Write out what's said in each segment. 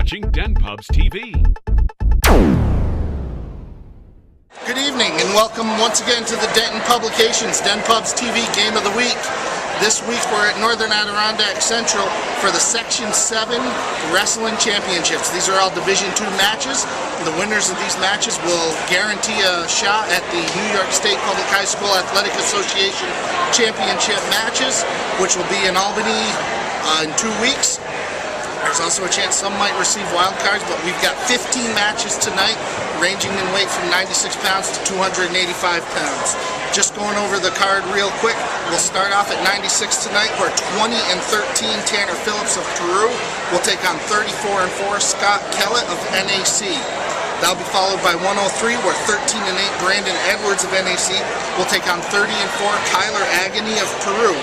watching Den Pubs TV. Good evening and welcome once again to the Denton Publications Den Pubs TV Game of the Week. This week we're at Northern Adirondack Central for the Section VII Wrestling Championships. These are all Division II matches. The winners of these matches will guarantee a shot at the New York State Public High School Athletic Association Championship matches, which will be in Albany in 2 weeks. There's also a chance some might receive wild cards, but we've got 15 matches tonight, ranging in weight from 96 pounds to 285 pounds. Just going over the card real quick, we'll start off at 96 tonight, where 20-13 Tanner Phillips of Peru will take on 34-4 Scott Kellett of NAC. That'll be followed by 103, where 13-8 Brandon Edwards of NAC will take on 30-4 Kyler Agony of Peru.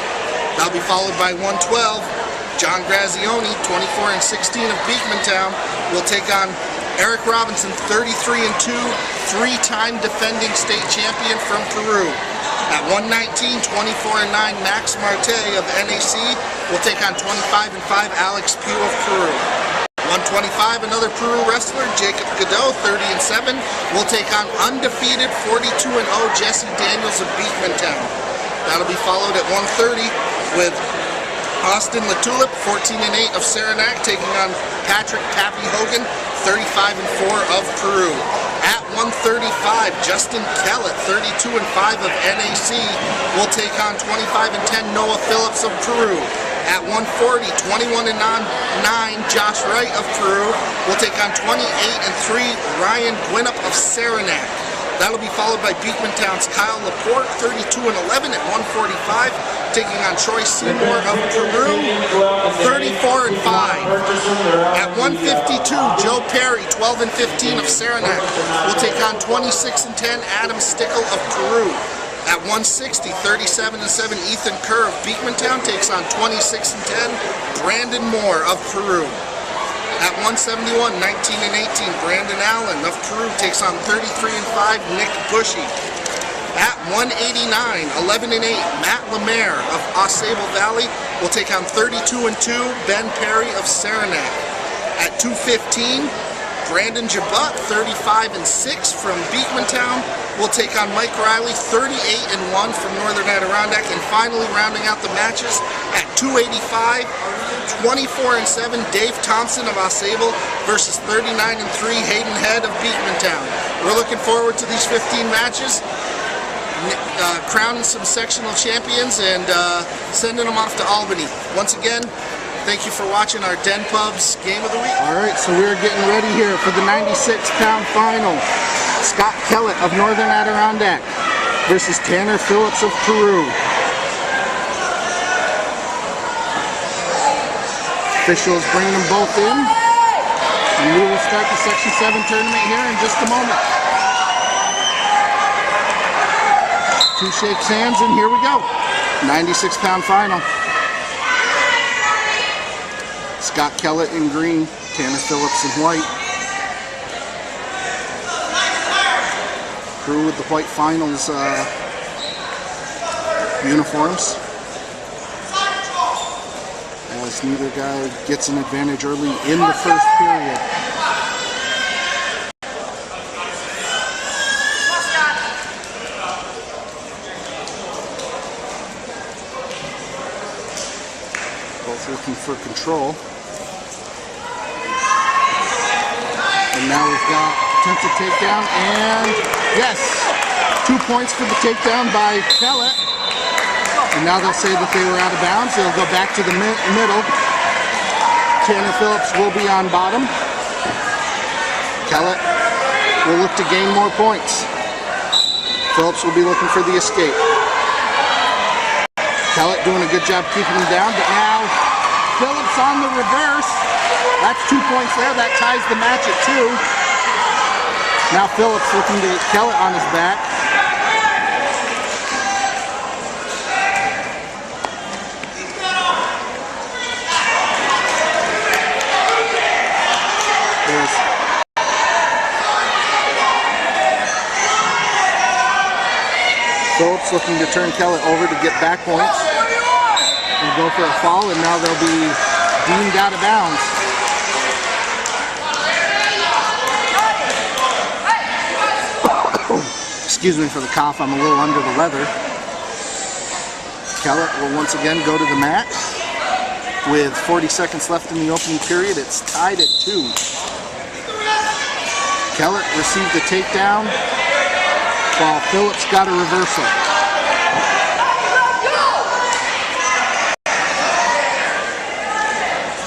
That'll be followed by 112. John Grazioni, 24-16 of Beekmantown, will take on Eric Robinson, 33-2, three-time defending state champion from Peru. At 119, 24-9, Max Marte of NAC will take on 25-5 Alex Pugh of Peru. 125, another Peru wrestler, Jacob Godot, 30-7, will take on undefeated 42-0 Jesse Daniels of Beekmantown. That'll be followed at 130 with Austin Latulip, 14-8 of Saranac, taking on Patrick Pappy Hogan, 35-4 of Peru. At 135, Justin Kellett, 32-5 of NAC, will take on 25-10 Noah Phillips of Peru. At 140, 21-9, Josh Wright of Peru will take on 28-3 Ryan Gwinnett of Saranac. That'll be followed by Beekmantown's Kyle Laporte, 32-11 at 145, taking on Troy Seymour of Peru, 34-5. At 152, Joe Perry, 12-15 of Saranac, will take on 26-10 Adam Stickle of Peru. At 160, 37-7 Ethan Kerr of Beekmantown takes on 26-10 Brandon Moore of Peru. At 171, 19-18, Brandon Allen of Peru takes on 33-5 Nick Bushy. At 189, 11-8, Matt Lemaire of Ausable Valley will take on 32-2 Ben Perry of Saranac. At 215, Brandon Jabut, 35-6 from Beekmantown, will take on Mike Riley, 38-1 from Northern Adirondack. And finally, rounding out the matches, at 285, 24-7 Dave Thompson of Ausable versus 39-3 Hayden Head of Beekmantown. We're looking forward to these 15 matches, crowning some sectional champions and sending them off to Albany. Once again, thank you for watching our Den Pubs Game of the Week. All right, so we're getting ready here for the 96-pound final. Scott Kellett of Northern Adirondack versus Tanner Phillips of Peru. Officials bringing them both in, and we will start the Section 7 tournament here in just a moment. Two shakes hands, and here we go. 96-pound final. Scott Kellett in green, Tanner Phillips in white. Crew with the white finals uniforms. As neither guy gets an advantage early in the first period. Both looking for control. And now we've got attempted takedown, and yes, 2 points for the takedown by Kellett. And now they'll say that they were out of bounds. They'll go back to the middle. Tanner Phillips will be on bottom. Kellett will look to gain more points. Phillips will be looking for the escape. Kellett doing a good job keeping him down, but now Phillips on the reverse. That's 2 points there. That ties the match at 2. Now Phillips looking to get Kellett on his back. Phillips looking to turn Kellett over to get back points and go for a fall, and now they'll be deemed out of bounds. Excuse me for the cough, I'm a little under the weather. Kellett will once again go to the mat. With 40 seconds left in the opening period, it's tied at 2. Kellett received the takedown, while Phillips got a reversal.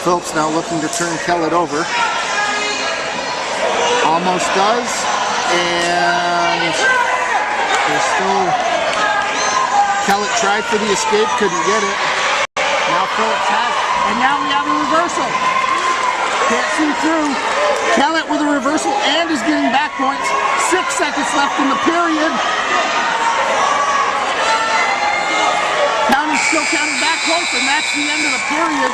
Phillips now looking to turn Kellett over. Almost does, and there's still... Kellett tried for the escape, couldn't get it. Now Phillips has, and now we have a reversal. Can't see through. Kellett with a reversal and is getting back points. 6 seconds left in the period. Still counting back points, and that's the end of the period.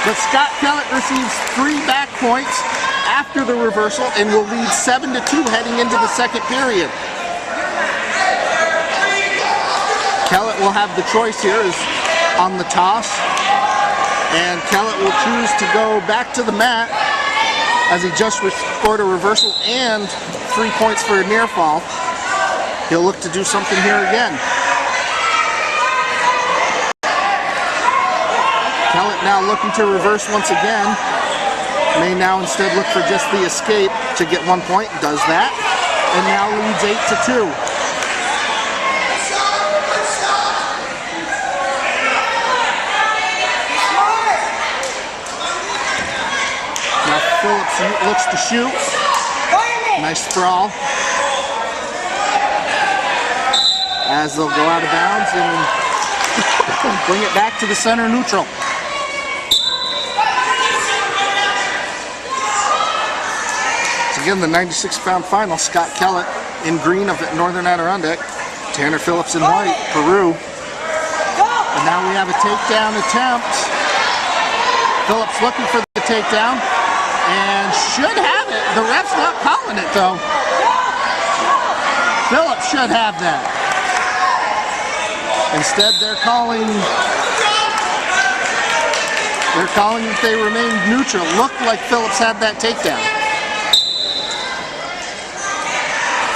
But Scott Kellett receives 3 back points after the reversal and will lead 7-2 heading into the second period. Kellett will have the choice here is on the toss, and Kellett will choose to go back to the mat as he just scored a reversal and 3 points for a near fall. He'll look to do something here again. Kellett now looking to reverse once again. May now instead look for just the escape to get 1 point. Does that. And now leads 8-2. Now Phillips looks to shoot. Nice sprawl. As they'll go out of bounds and bring it back to the center neutral. So again, the 96-pound final, Scott Kellett in green of Northern Adirondack, Tanner Phillips in white, Peru. And now we have a takedown attempt. Phillips looking for the takedown and should have it. The ref's not calling it though. Phillips should have that. Instead, they're calling that they remained neutral. Looked like Phillips had that takedown.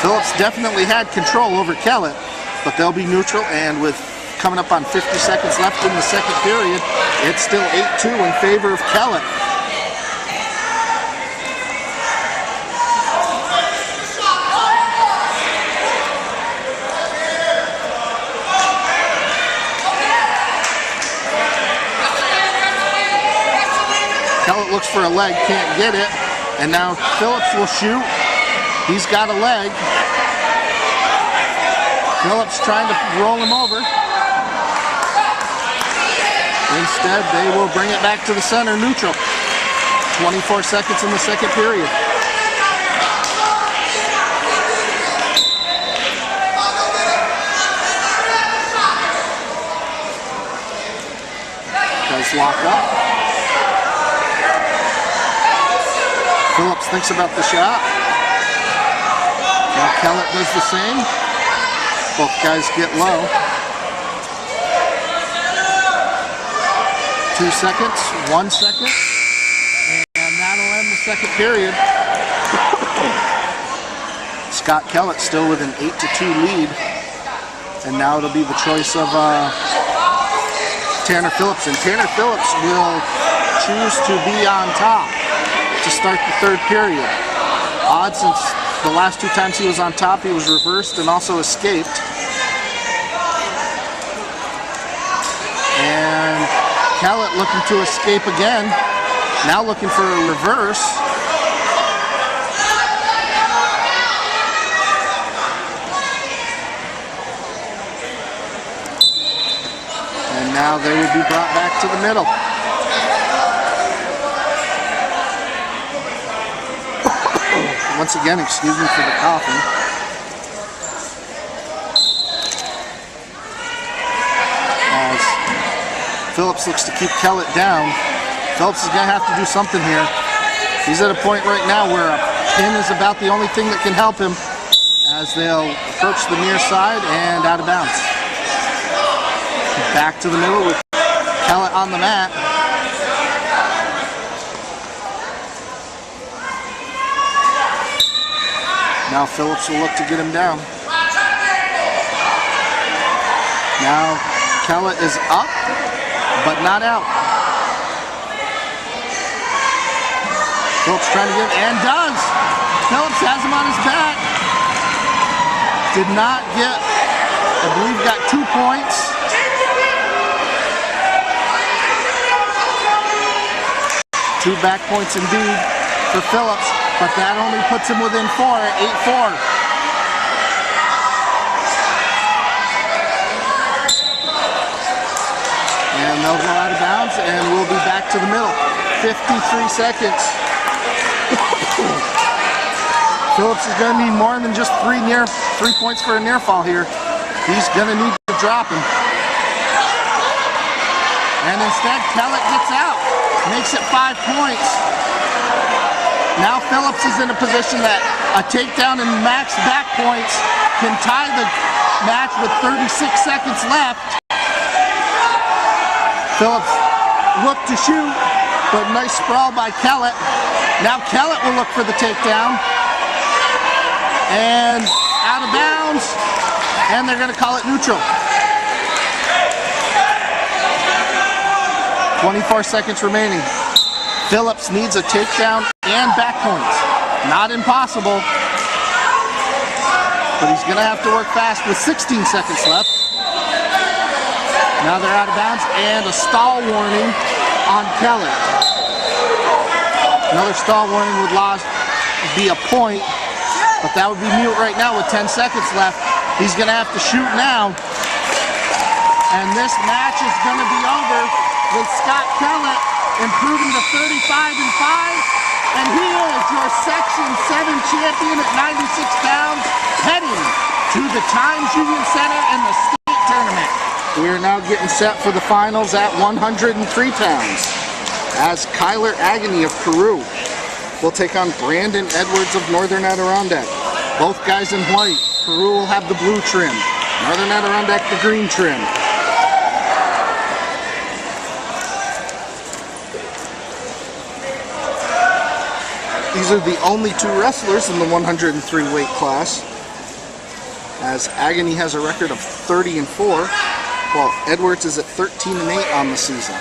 Phillips definitely had control over Kellett, but they'll be neutral, and with coming up on 50 seconds left in the second period, it's still 8-2 in favor of Kellett. Kellett looks for a leg, can't get it, and now Phillips will shoot. He's got a leg. Phillips trying to roll him over. Instead, they will bring it back to the center neutral. 24 seconds in the second period. Guys lock up. Phillips thinks about the shot. Now Kellett does the same. Both guys get low. 2 seconds, 1 second, and that'll end the second period. Scott Kellett still with an 8-2 lead, and now it'll be the choice of Tanner Phillips, and Tanner Phillips will choose to be on top to start the third period. Odd, since the last 2 times he was on top, he was reversed and also escaped. And Kellett looking to escape again, now looking for a reverse. And now they will be brought back to the middle. Once again, excuse me for the coughing. As Phillips looks to keep Kellett down, Phillips is going to have to do something here. He's at a point right now where a pin is about the only thing that can help him as they'll approach the near side and out of bounds. Back to the middle with Kellett on the mat. Now Phillips will look to get him down. Now Kellett is up, but not out. Phillips trying to get, and does. Phillips has him on his back. Did not get, I believe got 2 points. Two back points indeed for Phillips, but that only puts him within 4 at 8-4. And they'll go out of bounds, and we'll be back to the middle. 53 seconds. Phillips is going to need more than just 3 points for a near fall here. He's going to need to drop him. And instead, Kellett gets out. Makes it 5 points. Now Phillips is in a position that a takedown and max back points can tie the match with 36 seconds left. Phillips looked to shoot, but nice sprawl by Kellett. Now Kellett will look for the takedown. And out of bounds. And they're going to call it neutral. 24 seconds remaining. Phillips needs a takedown and back points. Not impossible, but he's going to have to work fast with 16 seconds left. Now they're out of bounds, and a stall warning on Kellett. Another stall warning would be a point, but that would be mute right now with 10 seconds left. He's going to have to shoot now, and this match is going to be over with Scott Kellett improving to 35-5, and he is your Section 7 champion at 96 pounds, heading to the Times Union Center in the state tournament. We are now getting set for the finals at 103 pounds, as Kyler Agony of Peru will take on Brandon Edwards of Northern Adirondack. Both guys in white. Peru will have the blue trim, Northern Adirondack the green trim. These are the only 2 wrestlers in the 103 weight class, as Agony has a record of 30-4, while Edwards is at 13-8 on the season.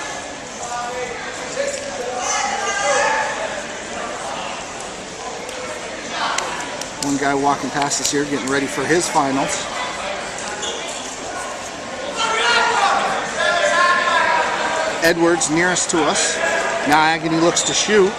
One guy walking past us here, getting ready for his finals. Edwards nearest to us. Now Agony looks to shoot.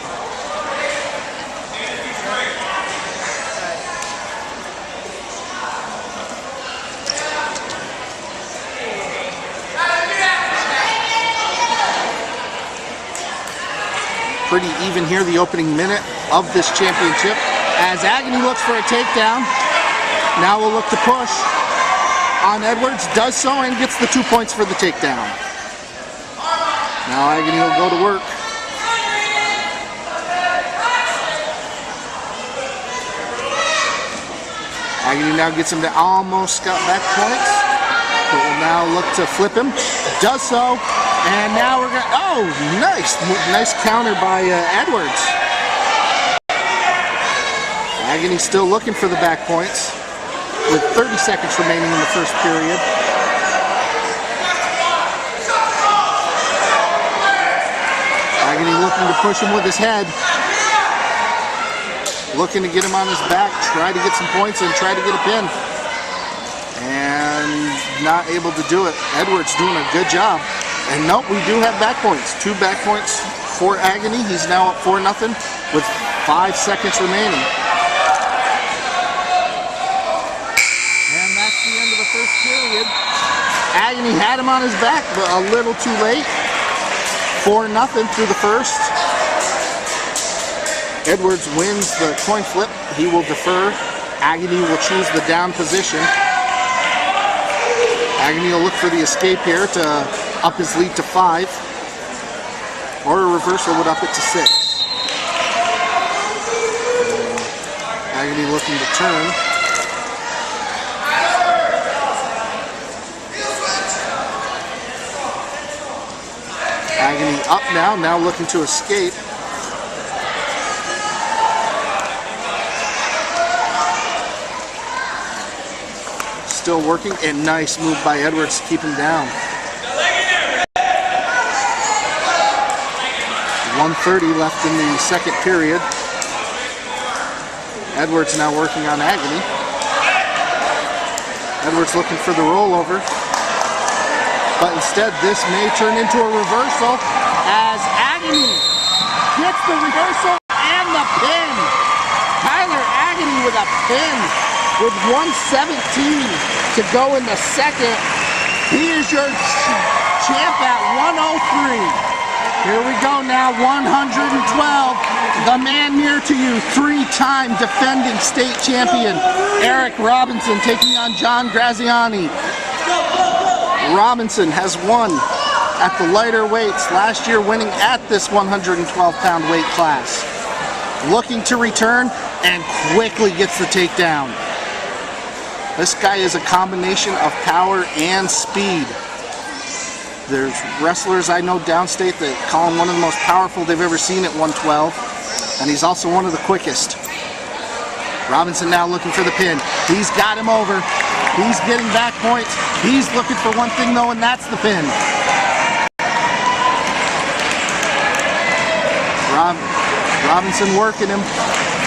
Pretty even here, the opening minute of this championship, as Agony looks for a takedown. Now we'll look to push on Edwards, does so, and gets the 2 points for the takedown. Now Agony will go to work. Agony now gets him to almost got back points, but will now look to flip him, does so. And now we're going to, oh, nice counter by Edwards. Agony still looking for the back points with 30 seconds remaining in the first period. Agony looking to push him with his head. Looking to get him on his back, try to get some points and try to get a pin. And not able to do it. Edwards doing a good job. And nope, we do have back points. 2 back points for Agony. He's now up 4-0 with 5 seconds remaining. And that's the end of the first period. Agony had him on his back, but a little too late. 4-0 through the first. Edwards wins the coin flip. He will defer. Agony will choose the down position. Agony will look for the escape here to up his lead to 5, or a reversal would up it to 6. Agony looking to turn. Agony up now looking to escape. still working, and nice move by Edwards to keep him down. 1:30 left in the second period. Edwards now working on Agony. Edwards looking for the rollover, but instead this may turn into a reversal as Agony gets the reversal and the pin. Tyler Agony with a pin with 1:17 to go in the second. He is your champ at 103. Here we go now, 112. The man near to you, 3-time defending state champion, Eric Robinson taking on John Graziani. Robinson has won at the lighter weights, last year winning at this 112-pound weight class. Looking to return and quickly gets the takedown. This guy is a combination of power and speed. There's wrestlers I know downstate that call him one of the most powerful they've ever seen at 112, and he's also one of the quickest. Robinson now looking for the pin. He's got him over. He's getting back points. He's looking for one thing though, and that's the pin. Robinson working him.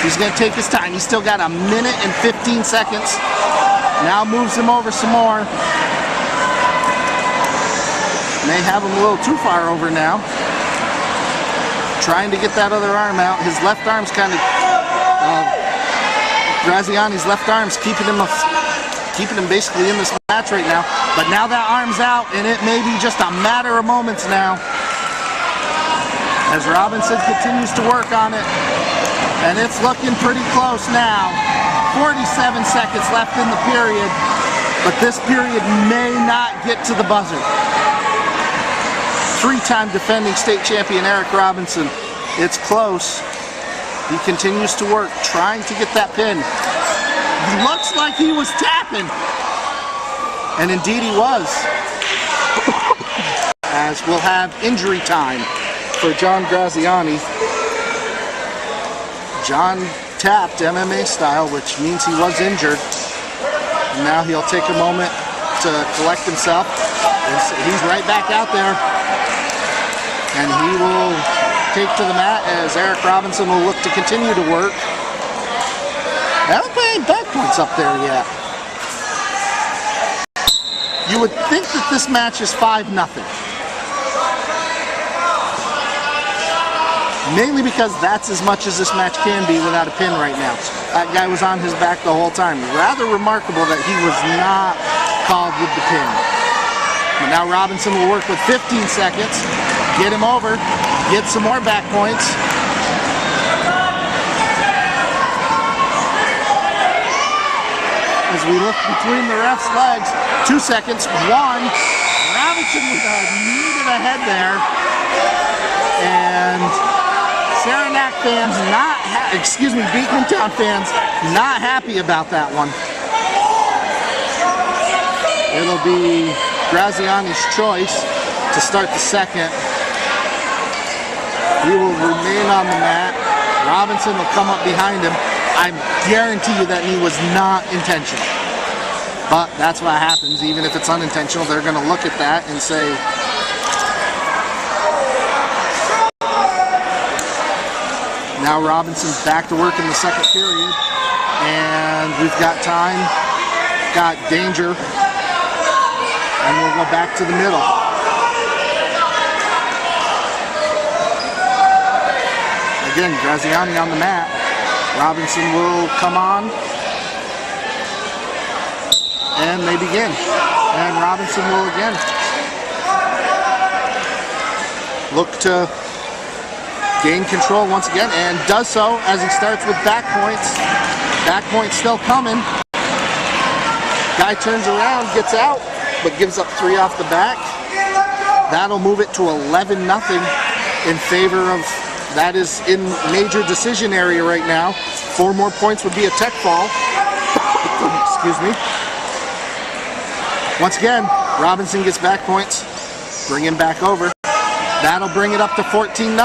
He's going to take his time. He's still got 1 minute and 15 seconds. Now moves him over some more. May have him a little too far over now. Trying to get that other arm out. His left arm's kind of... Graziani's left arm's keeping him basically in this match right now. But now that arm's out, and it may be just a matter of moments now. As Robinson continues to work on it. And it's looking pretty close now. 47 seconds left in the period. But this period may not get to the buzzer. 3-time defending state champion Eric Robinson. It's close. He continues to work, trying to get that pin. Looks like he was tapping. And indeed he was. As we'll have injury time for John Graziani. John tapped MMA style, which means he was injured. And now he'll take a moment to collect himself. He's right back out there. And he will take to the mat as Eric Robinson will look to continue to work. I haven't put any back points up there yet. You would think that this match is 5-0. Mainly because that's as much as this match can be without a pin right now. That guy was on his back the whole time. Rather remarkable that he was not called with the pin. But now Robinson will work with 15 seconds. Get him over, get some more back points. As we look between the ref's legs, 2 seconds, 1. Robinson with a knee to the head there. And Saranac fans Beekmantown fans not happy about that one. It'll be Graziani's choice to start the second. He will remain on the mat. Robinson will come up behind him. I guarantee you that knee was not intentional. But that's what happens. Even if it's unintentional, they're going to look at that and say, now Robinson's back to work in the second period. And we've got time, got danger. And we'll go back to the middle. Again, Graziani on the mat. Robinson will come on. And they begin. And Robinson will again look to gain control once again, and does so as he starts with back points. Back points still coming. Guy turns around, gets out, but gives up 3 off the back. That'll move it to 11-0 in favor of... That is in major decision area right now. 4 more points would be a tech fall. Excuse me. Once again, Robinson gets back points. Bring him back over. That'll bring it up to 14-0.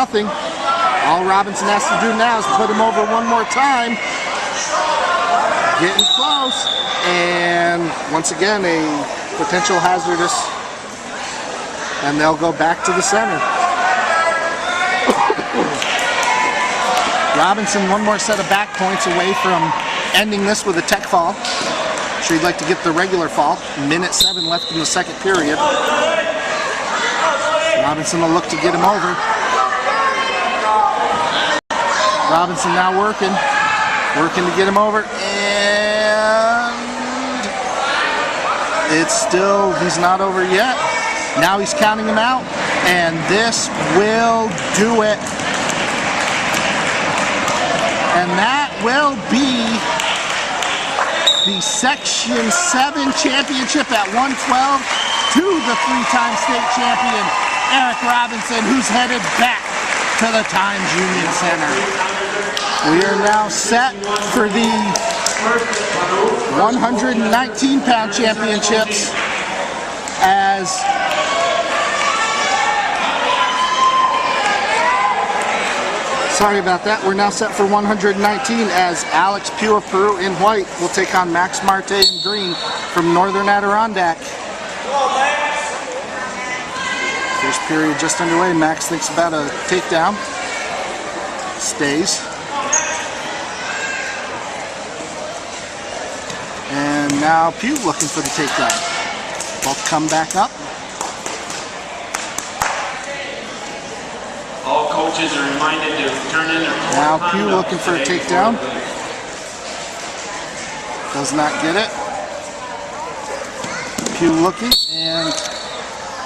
All Robinson has to do now is put him over one more time. Getting close, and once again a potential hazardous, and they'll go back to the center. Robinson, one more set of back points away from ending this with a tech fall. Sure, he'd like to get the regular fall. Minute 7 left in the second period. Robinson will look to get him over. Robinson now working to get him over, and it's still, he's not over yet. Now he's counting him out, and this will do it. And that will be the Section 7 championship at 112 to the 3-time state champion, Eric Robinson, who's headed back to the Times Union Center. We are now set for the 119-pound championships as sorry about that. We're now set for 119 as Alex Pugh of Peru in white will take on Max Marte in green from Northern Adirondack. First period just underway. Max thinks about a takedown. Stays. And now Pugh looking for the takedown. Both come back up. All coaches are reminded to turn in their now Pugh looking for a takedown. Does not get it. Pugh looking, and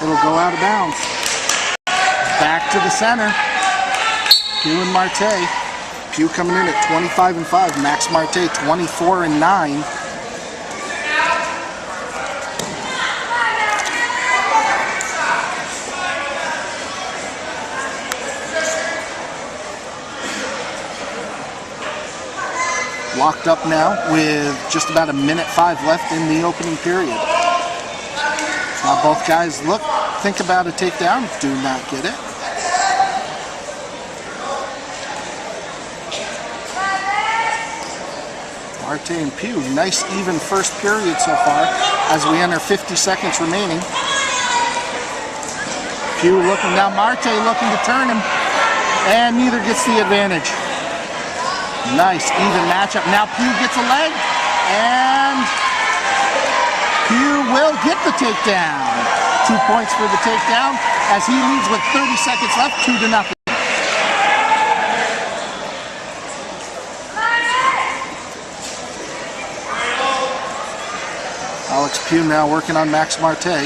it'll go out of bounds. Back to the center. Pugh and Marte. Pugh coming in at 25-5. Max Marte 24-9. Locked up now with just about a minute 5 left in the opening period. Now both guys look, think about a takedown, do not get it. Marte and Pugh, nice even first period so far as we enter 50 seconds remaining. Pugh looking, now Marte looking to turn him, and neither gets the advantage. Nice even matchup. Now Pugh gets a leg, and Pugh will get the takedown. 2 points for the takedown as he leads with 30 seconds left, 2-0. Alex Pugh now working on Max Marte.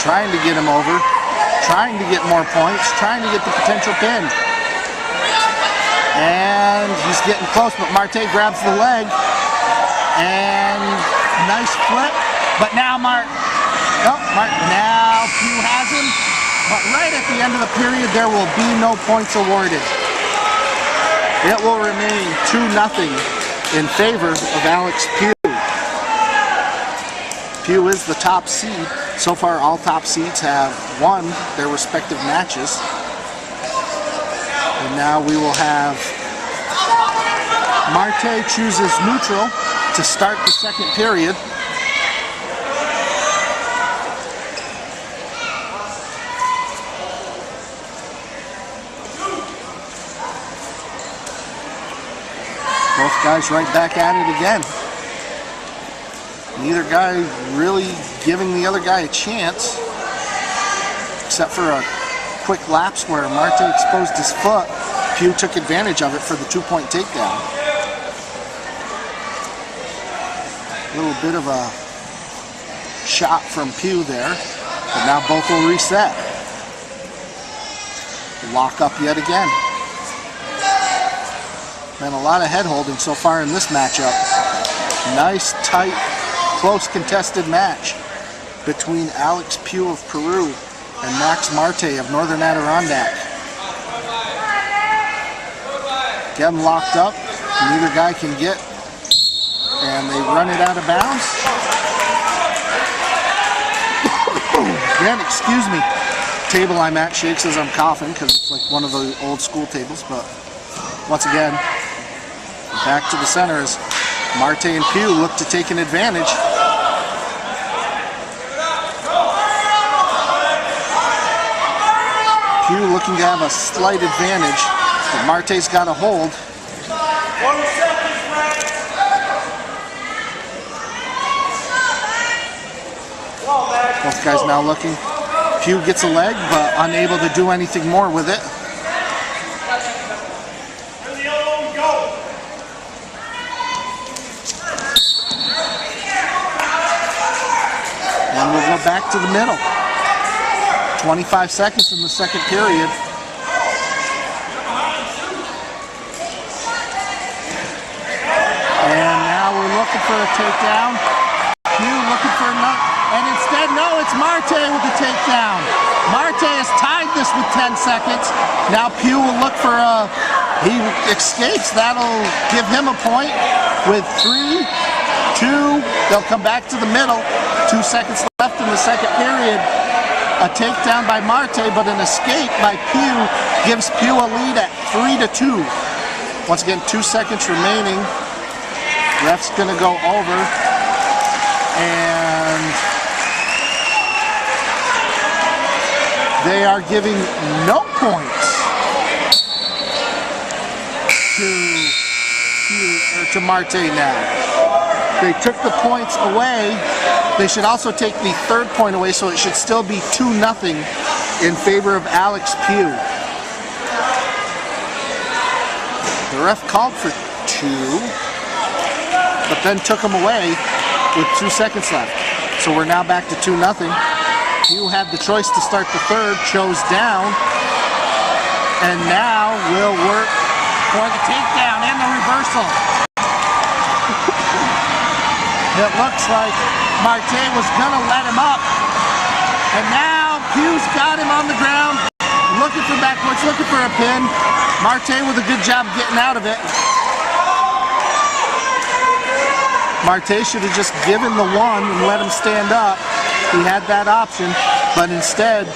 Trying to get him over, trying to get more points, trying to get the potential pin. And he's getting close, but Marte grabs the leg. And nice flip. But now now Pugh has him. But right at the end of the period, there will be no points awarded. It will remain 2-0 in favor of Alex Pugh. Pugh is the top seed. So far, all top seeds have won their respective matches. And now we will have Marte chooses neutral to start the second period. Both guys right back at it again. Neither guy really giving the other guy a chance, except for a quick lapse where Marte exposed his foot. Pugh took advantage of it for the 2-point takedown. A little bit of a shot from Pugh there, but now both will reset. Lock up yet again. Been a lot of head holding so far in this matchup. Nice, tight, close contested match between Alex Pugh of Peru and Max Marte of Northern Adirondack. Getting locked up, neither guy can get, and they run it out of bounds. Again, excuse me, table I'm at shakes as I'm coughing because it's like one of the old school tables, but once again, Back to the center as Marte and Pugh look to take an advantage. Pugh looking to have a slight advantage, but Marte's got a hold. Both guys now looking. Pugh gets a leg, but unable to do anything more with it. And we'll go back to the middle. 25 seconds in the second period. And now we're looking for a takedown. Pugh looking for another, and instead, no, it's Marte with the takedown. Marte has tied this with 10 seconds. Now Pugh will look for a, he escapes. That'll give him a point with 3, 2, they'll come back to the middle. 2 seconds left in the second period. A takedown by Marte, but an escape by Pugh gives Pugh a lead at 3-2. Once again, 2 seconds remaining. Ref's gonna go over, and they are giving no points to Marte now. They took the points away. They should also take the third point away, so it should still be 2-0 in favor of Alex Pugh. The ref called for 2, but then took them away with 2 seconds left. So we're now back to 2-0. Pugh had the choice to start the third, chose down, and now will work for the takedown and the reversal. It looks like Marte was gonna let him up, and now Pugh's got him on the ground, looking for backwards, looking for a pin. Marte with a good job getting out of it. Marte should have just given the 1 and let him stand up. He had that option, but instead,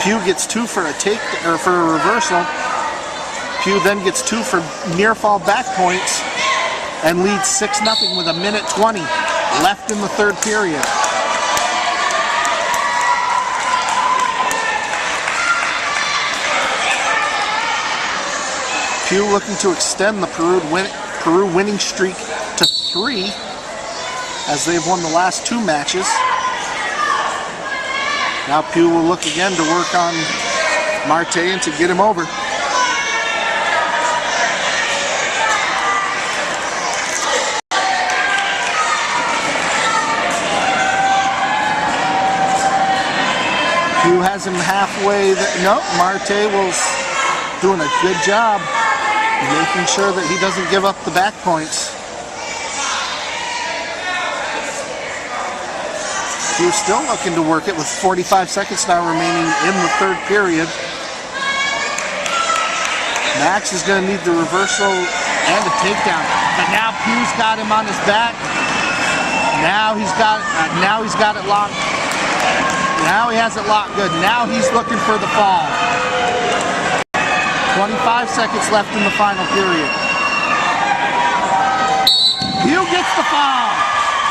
Pugh gets 2 for a for a reversal. Pugh then gets 2 for near fall back points and leads 6-0 with 1:20 left in the third period. Pugh looking to extend the Peru winning streak to 3 as they've won the last 2 matches. Now Pugh will look again to work on Marte and to get him over. Pugh has him halfway. Nope, Marte was doing a good job making sure that he doesn't give up the back points. Pugh still looking to work it with 45 seconds now remaining in the third period. Max is going to need the reversal and the takedown, but now Pugh's got him on his back. Now he's got it locked. Now he has it locked good. Now he's looking for the fall. 25 seconds left in the final period. Pugh gets the fall.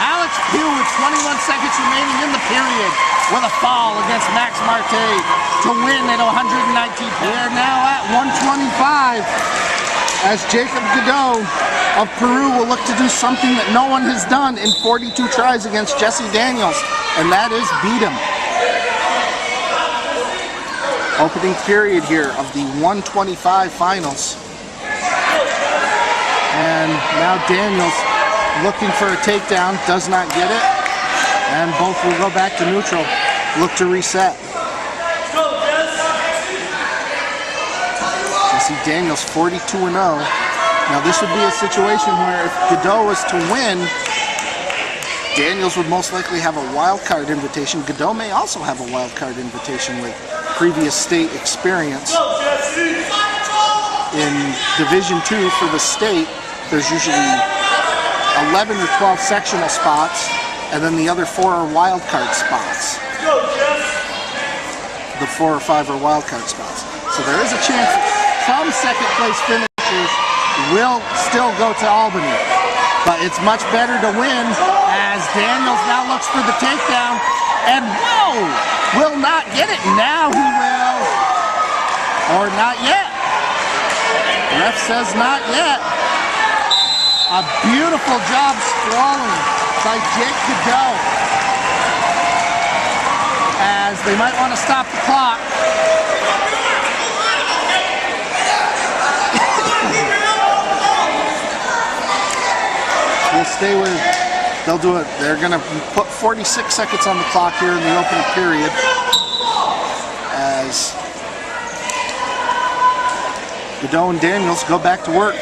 Alex Pugh with 21 seconds remaining in the period with a fall against Max Marte to win at 119. They are now at 125 as Jacob Godot of Peru will look to do something that no one has done in 42 tries against Jesse Daniels, and that is beat him. Opening period here of the 125 finals. And now Daniels looking for a takedown, does not get it, and both will go back to neutral, look to reset. Jesse Daniels 42-0. Now this would be a situation where if Godot was to win, Daniels would most likely have a wild card invitation. Godot may also have a wild card invitation with previous state experience. In Division II for the state, there's usually 11 or 12 sectional spots, and then the other 4 are wild card spots. The 4 or 5 are wild card spots. So there is a chance some second place finishers will still go to Albany. But it's much better to win as Daniels now looks for the takedown. And whoa! Will not get it. Now he will. Or not yet. Ref says not yet. A beautiful job sprawling by Jake Cadeau. As they might want to stop the clock. We'll stay with, they'll do it. They're going to put 46 seconds on the clock here in the opening period. As Cadeau and Daniels go back to work.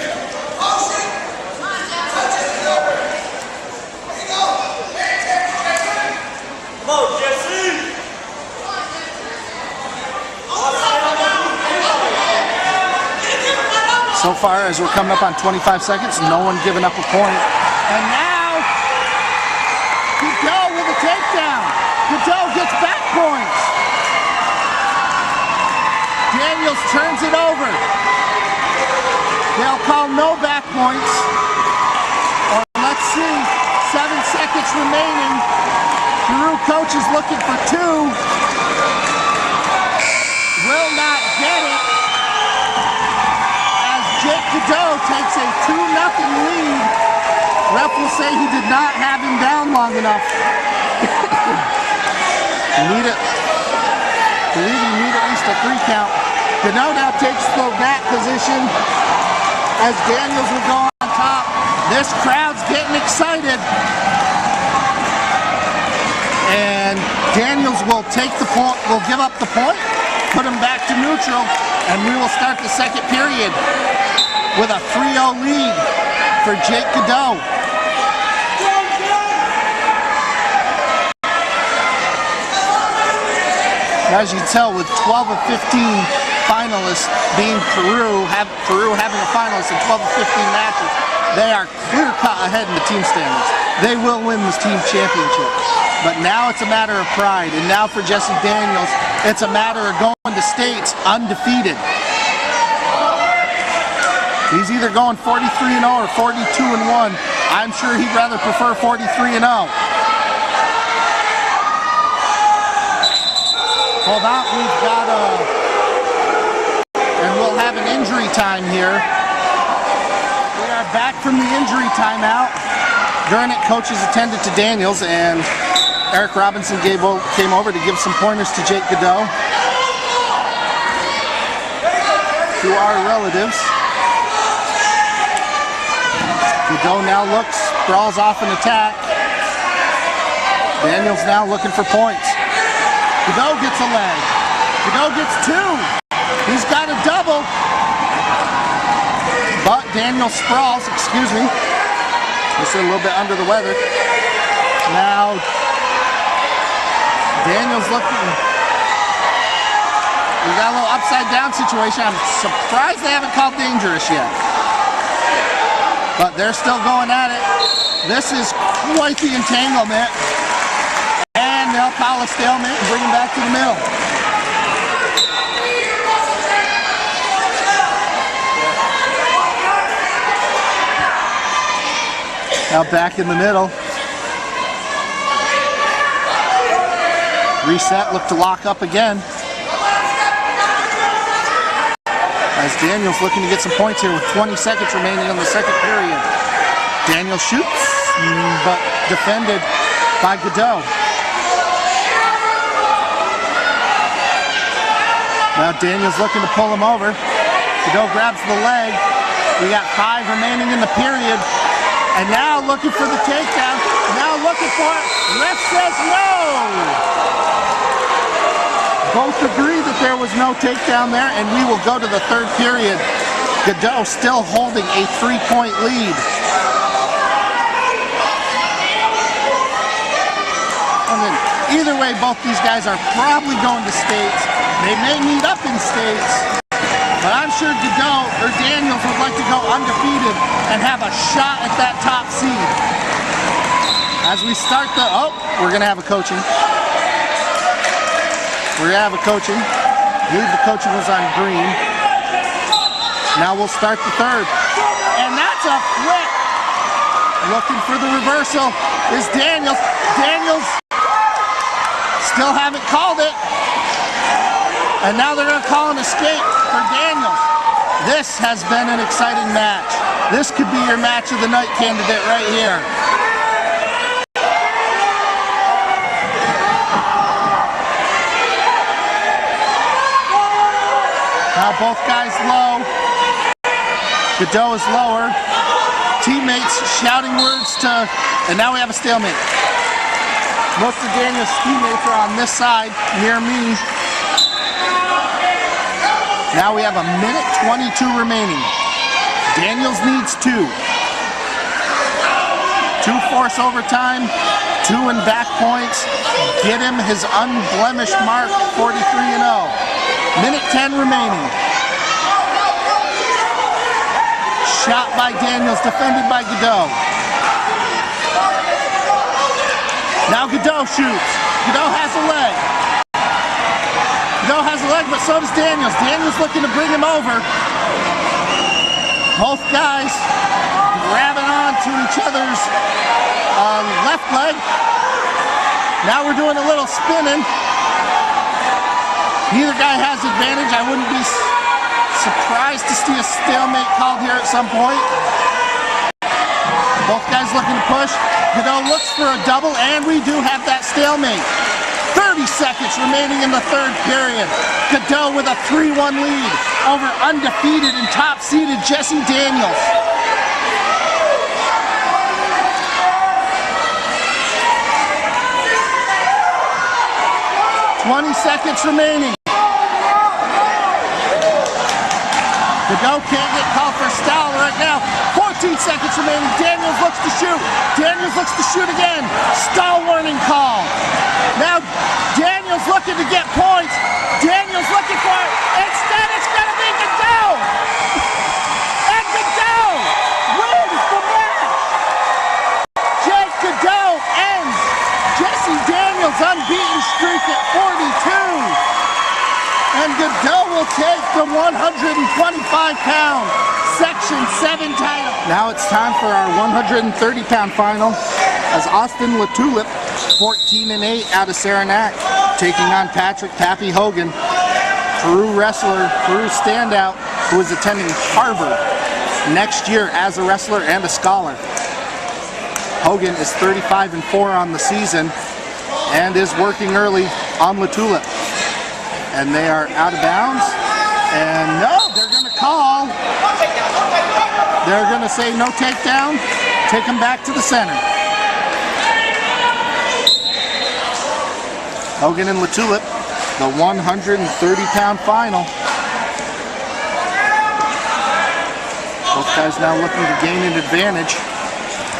So far, as we're coming up on 25 seconds, no one giving up a point. And now, Cadeau with a takedown. Cadeau gets back points. Daniels turns it over. They'll call no back points. Or let's see, 7 seconds remaining. Peru coach is looking for 2. Will not get it. Jake Cadeau takes a 2-0 lead. Ref will say he did not have him down long enough. Believe you need at least a 3 count. Cadeau now takes the back position as Daniels will go on top. This crowd's getting excited. And Daniels will take the point, will give up the point, put him back to neutral, and we will start the second period with a 3-0 lead for Jake Cadeau. As you can tell, with 12 of 15 finalists being Peru having a finalist in 12 of 15 matches, they are clear-cut ahead in the team standings. They will win this team championship. But now it's a matter of pride, and now for Jesse Daniels, it's a matter of going to states undefeated. He's either going 43-0 or 42-1. I'm sure he'd rather prefer 43-0. Hold on, we've got and we'll have an injury time here. We are back from the injury timeout. During it, coaches attended to Daniels, and Eric Robinson came over to give some pointers to Jake Cadeau, to our relatives. Cadeau now looks, sprawls off an attack. Daniels now looking for points. Cadeau gets a leg. Cadeau gets 2. He's got a double. But Daniels sprawls, excuse me. Just a little bit under the weather. Now, Daniels looking. We got a little upside down situation. I'm surprised they haven't called dangerous yet. But they're still going at it. This is quite the entanglement. And they'll call a stalemate and bring him back to the middle. Now back in the middle. Reset, look to lock up again. As Daniels looking to get some points here with 20 seconds remaining in the second period. Daniels shoots, but defended by Cadeau. Now Daniels looking to pull him over. Cadeau grabs the leg. We got 5 remaining in the period. And now looking for the takedown. Now looking for it. Ref says no. Both agree that there was no takedown there, and we will go to the third period. Cadeau still holding a 3-point lead. And then either way, both these guys are probably going to states. They may meet up in states, but I'm sure Cadeau or Daniels would like to go undefeated and have a shot at that top seed. As we start the, we're going to have a coaching. We're going to have a coaching. I believe the coaching was on green. Now we'll start the third. That's a flip. Looking for the reversal is Daniels. Daniels still haven't called it. And now they're going to call an escape for Daniels. This has been an exciting match. This could be your match of the night candidate right here. Now both guys low. Godot is lower. Teammates shouting words to, and now we have a stalemate. Most of Daniel's teammates are on this side, near me. Now we have a minute 22 remaining. Daniels needs 2. 2 force overtime, 2 in back points. Get him his unblemished mark, 43-0. Minute 10 remaining. Shot by Daniels, defended by Godot. Now Godot shoots. Godot has a leg. Godot has a leg, but so does Daniels. Daniels looking to bring him over. Both guys grabbing on to each other's left leg. Now we're doing a little spinning. Neither guy has advantage. I wouldn't be surprised to see a stalemate called here at some point. Both guys looking to push. Godot looks for a double, and we do have that stalemate. 30 seconds remaining in the third period. Godot with a 3-1 lead over undefeated and top-seeded Jesse Daniels. 20 seconds remaining. Godot can't get called for style right now. 14 seconds remaining. Daniels looks to shoot. Daniels looks to shoot again. Stall warning call. Now Daniels looking to get points. Daniels looking for it. Instead it's going to be Godot. And Godot wins the match. Jake Godot ends Jesse Daniels' unbeaten streak at 42. And Godot will take the 125-pound Section 7 title. Now it's time for our 130-pound final as Austin LaTulip, 14-8 out of Saranac, taking on Patrick Pappy Hogan, Peru wrestler, Peru standout, who is attending Harvard next year as a wrestler and a scholar. Hogan is 35-4 on the season and is working early on LaTulip. And they are out of bounds. And no, they're going to call. They're going to say no takedown. Take him back to the center. Hogan and LaTulip, the 130-pound final. Both guys now looking to gain an advantage.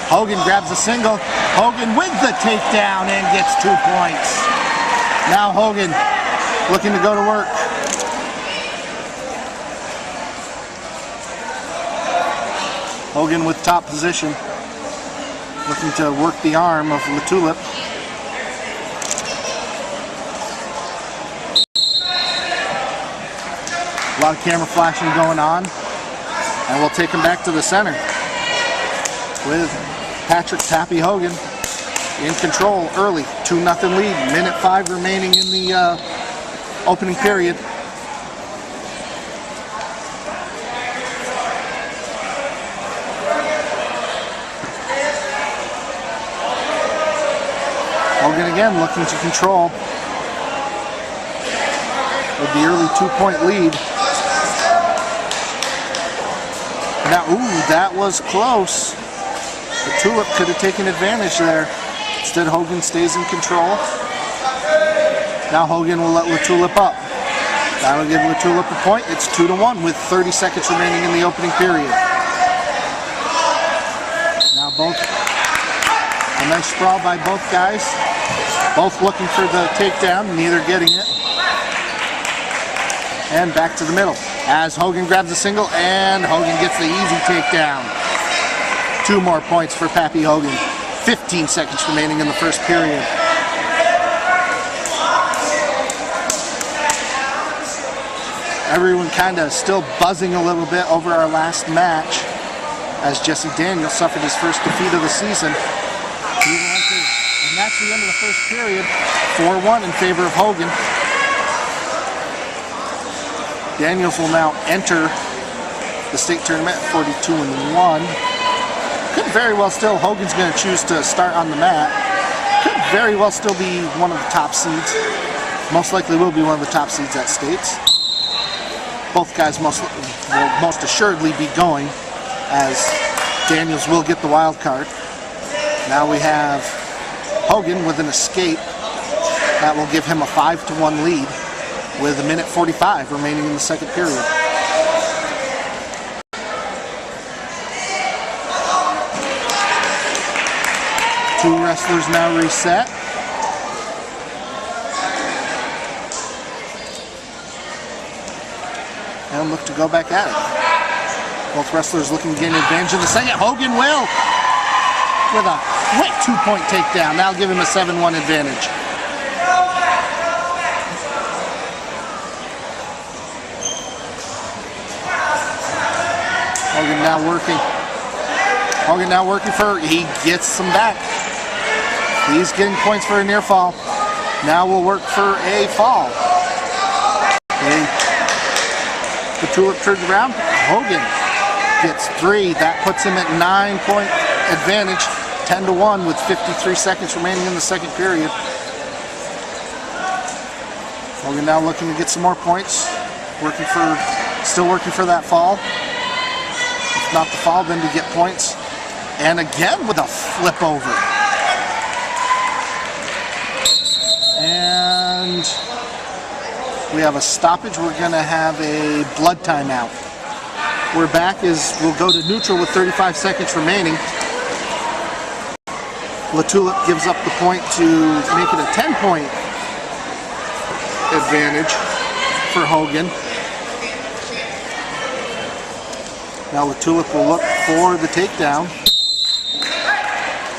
Hogan grabs a single. Hogan with the takedown and gets 2 points. Now Hogan looking to go to work. Hogan with top position, looking to work the arm of LaTulip. A lot of camera flashing going on, and we'll take him back to the center with Patrick Pappy Hogan in control early, 2-0 lead, minute 5 remaining in the opening period. Hogan again looking to control with the early 2-point lead. Now, ooh, that was close. The Tulip could have taken advantage there. Instead, Hogan stays in control. Now Hogan will let LaTulip up. That'll give LaTulip a point. It's 2-1 with 30 seconds remaining in the opening period. Now both, a nice sprawl by both guys. Both looking for the takedown, neither getting it. And back to the middle as Hogan grabs a single and Hogan gets the easy takedown. 2 more points for Pappy Hogan. 15 seconds remaining in the first period. Everyone kind of still buzzing a little bit over our last match. as Jesse Daniels suffered his first defeat of the season. And that's the end of the first period. 4-1 in favor of Hogan. Daniels will now enter the state tournament at 42-1. Could very well still, Hogan's going to choose to start on the mat. Could very well still be one of the top seeds. Most likely will be one of the top seeds at states. Both guys will most assuredly be going, as Daniels will get the wild card. Now we have Hogan with an escape. That will give him a 5-1 lead with 1:45 remaining in the second period. Two wrestlers now reset. And look to go back at it. Both wrestlers looking to gain advantage in the second. Hogan will with a quick 2-point takedown. That'll give him a 7-1 advantage. Hogan now working. Hogan now working for, he gets some back. He's getting points for a near fall. Now we'll work for a fall. Okay. The tulip turns around. Hogan gets 3. That puts him at 9-point advantage. 10-1 with 53 seconds remaining in the second period. Hogan now looking to get some more points. Still working for that fall. If not the fall, then to get points. And again with a flip over. And we have a stoppage. We're going to have a blood timeout. We're back as we'll go to neutral with 35 seconds remaining. LaTulip gives up the point to make it a 10-point advantage for Hogan. Now LaTulip will look for the takedown.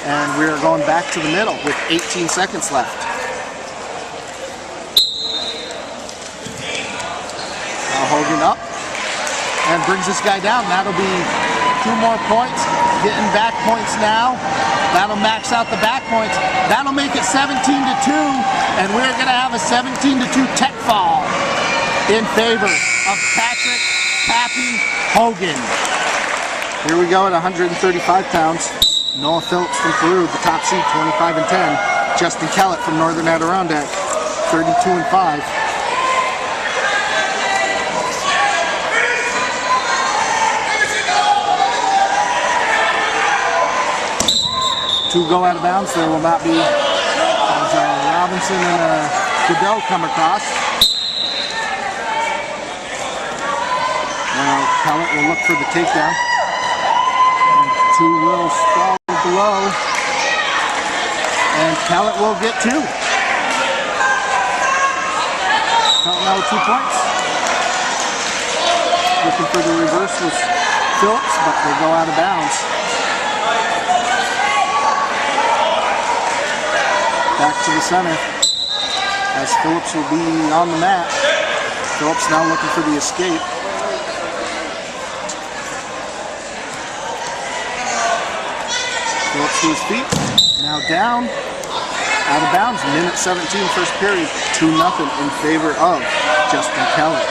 And we are going back to the middle with 18 seconds left. Now Hogan up and brings this guy down. That'll be 2 more points. Getting back points now. That'll max out the back points. That'll make it 17-2. And we're going to have a 17-2 tech fall in favor of Patrick Pappy Hogan. Here we go at 135 pounds. Noah Phillips from Peru, the top seed, 25-10. Justin Kellett from Northern Adirondack, 32-5. Two go out of bounds. There will not be Robinson and Godot come across. Now Kellett will look for the takedown. And 2 will stall below. And Kellett will get 2. Kellett now with 2 points. Looking for the reverse with Phillips, but they go out of bounds. Back to the center as Phillips will be on the mat. Phillips now looking for the escape. Phillips to his feet. Now down. Out of bounds. 1:17 first period. 2-0 in favor of Justin Kellett.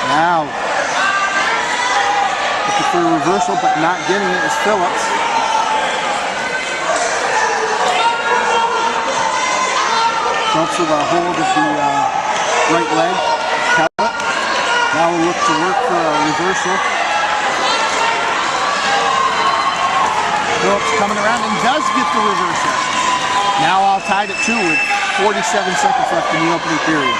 Now for a reversal, but not getting it is Phillips. Phillips with a hold of the right leg. Kellett. Now we'll look to work for a reversal. Phillips coming around and does get the reversal. Now all tied at 2 with 47 seconds left in the opening period.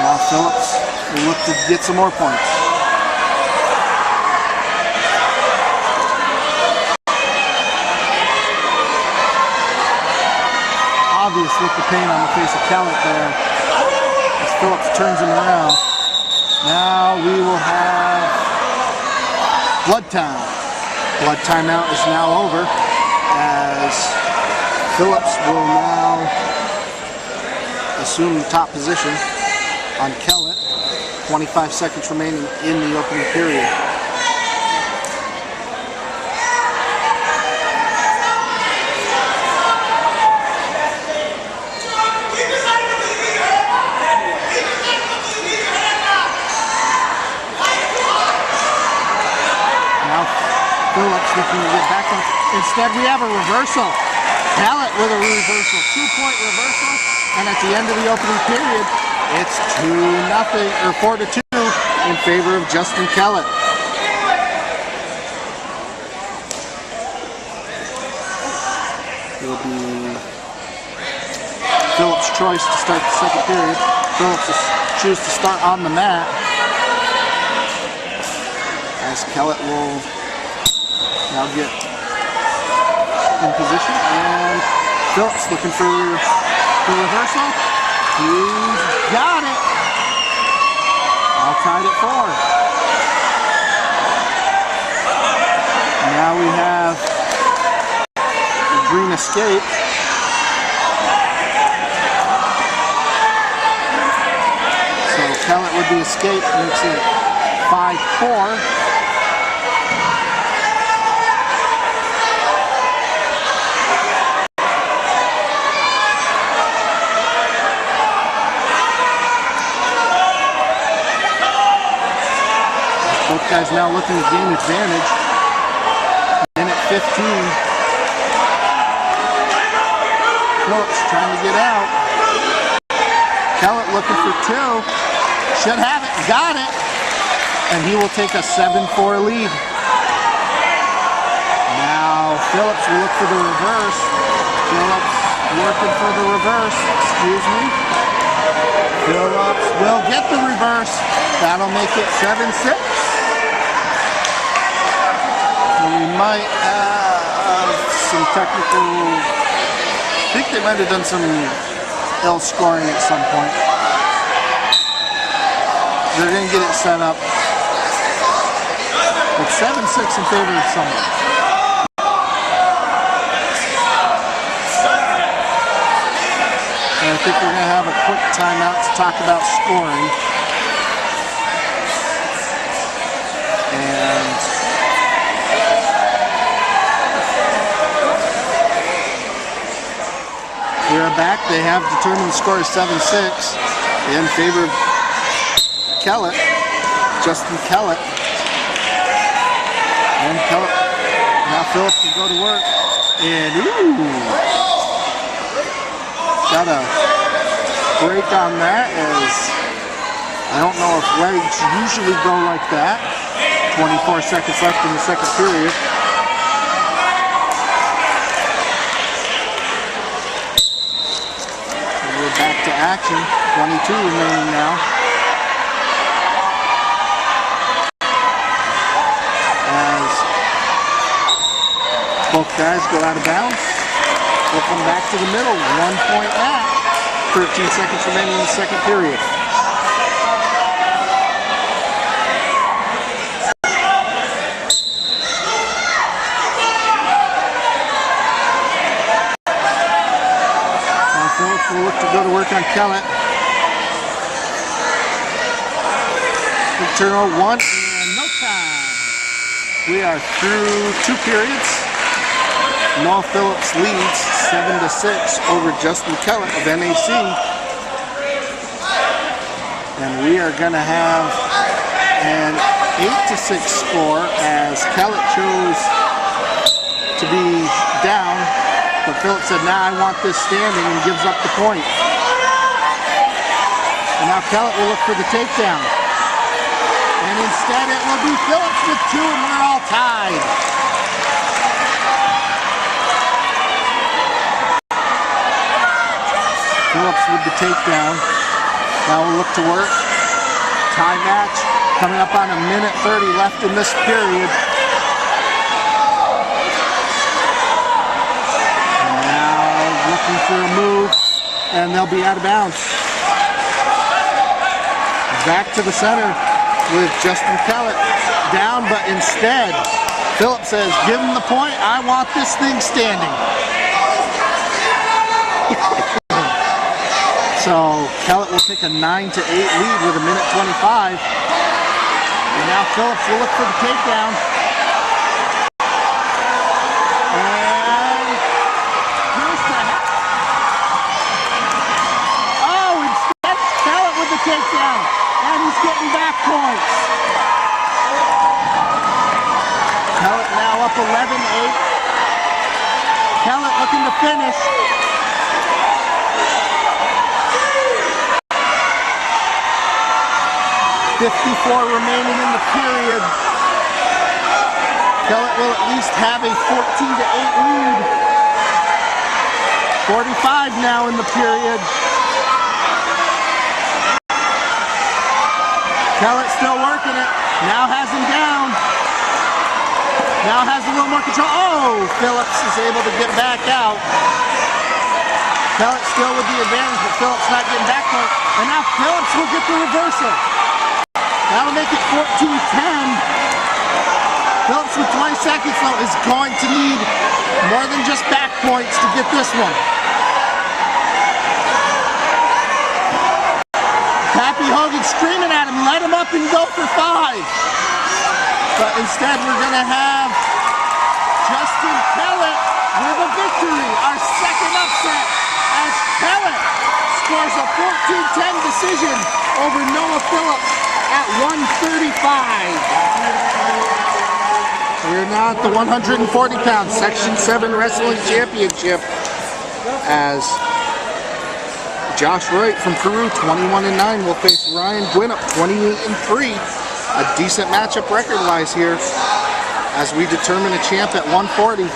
Now Phillips will look to get some more points. Obvious with the pain on the face of Kellett there as Phillips turns him around. Now we will have blood time. Blood timeout is now over as Phillips will now assume the top position on Kellett. 25 seconds remaining in the opening period. Now Phillips looking to get back on. Instead we have a reversal. Kellett with a reversal, 2-point reversal, and at the end of the opening period, it's 2-0 or 4-2 in favor of Justin Kellett. It'll be Phillips' choice to start the second period. Phillips will choose to start on the mat, as Kellett will now get in position, and Phillips looking for the reversal. He's got it. All tied at 4. Now we have a green escape. So Kellett with the escape makes it 5-4. Both guys now looking to gain advantage. Minute 15. Phillips trying to get out. Kellett looking for 2. Should have it. Got it. And he will take a 7-4 lead. Now Phillips will look for the reverse. Phillips working for the reverse. Excuse me. Phillips will get the reverse. That'll make it 7-6. We might have some technical, I think they might have done some L scoring at some point. They're going to get it set up. It's 7-6 in favor of someone. And I think we're going to have a quick timeout to talk about scoring. And we are back. They have determined the score is 7-6 in favor of Kellett, Justin Kellett. And Kellett, now Phillips can go to work. And got a break on that, as I don't know if legs usually go like that. 24 seconds left in the second period. Back to action, 22 remaining now. As both guys go out of bounds, they'll come back to the middle, 1-point at 13 seconds remaining in the second period. Phillips will look to go to work on Kellett. Big turnover, 1 and no time. We are through 2 periods. Noah Phillips leads 7-6 over Justin Kellett of NAC. And we are going to have an 8-6 score, as Kellett chose to be down. But Phillips said, "Nah, I want this standing," and gives up the point. And now Kellett will look for the takedown. And instead it will be Phillips with 2, and we're all tied. Phillips with the takedown. Now we'll look to work. Tie match coming up on a minute 30 left in this period. Looking for a move, and they'll be out of bounds. Back to the center with Justin Kellett down, but instead Phillips says, "Give him the point. I want this thing standing." So Kellett will take a 9-8 lead with 1:25. And now Phillips will look for the takedown. And here's the... Oh, instead Kellett with the takedown. And he's getting back points. Kellett now up 11-8. Kellett looking to finish. 54 remaining in the period. Kellett will at least have a 14-8 lead. 45 now in the period. Kellett still working it. Now has him down. Now has a little more control. Oh, Phillips is able to get back out. Kellett still with the advantage, but Phillips not getting back point. And now Phillips will get the reversal. That'll make it 14-10. Phillips with 20 seconds though is going to need more than just back points to get this one. Pappy Hogan screaming at him, let him up and go for 5. But instead we're gonna have Justin Kellett with a victory, our second upset, as Kellett scores a 14-10 decision over Noah Phillips at 135. We're now at the 140-pound Section 7 Wrestling Championship as Josh Wright from Peru, 21-9, will face Ryan Gwinnett, 28-3. A decent matchup record-wise here as we determine a champ at 140.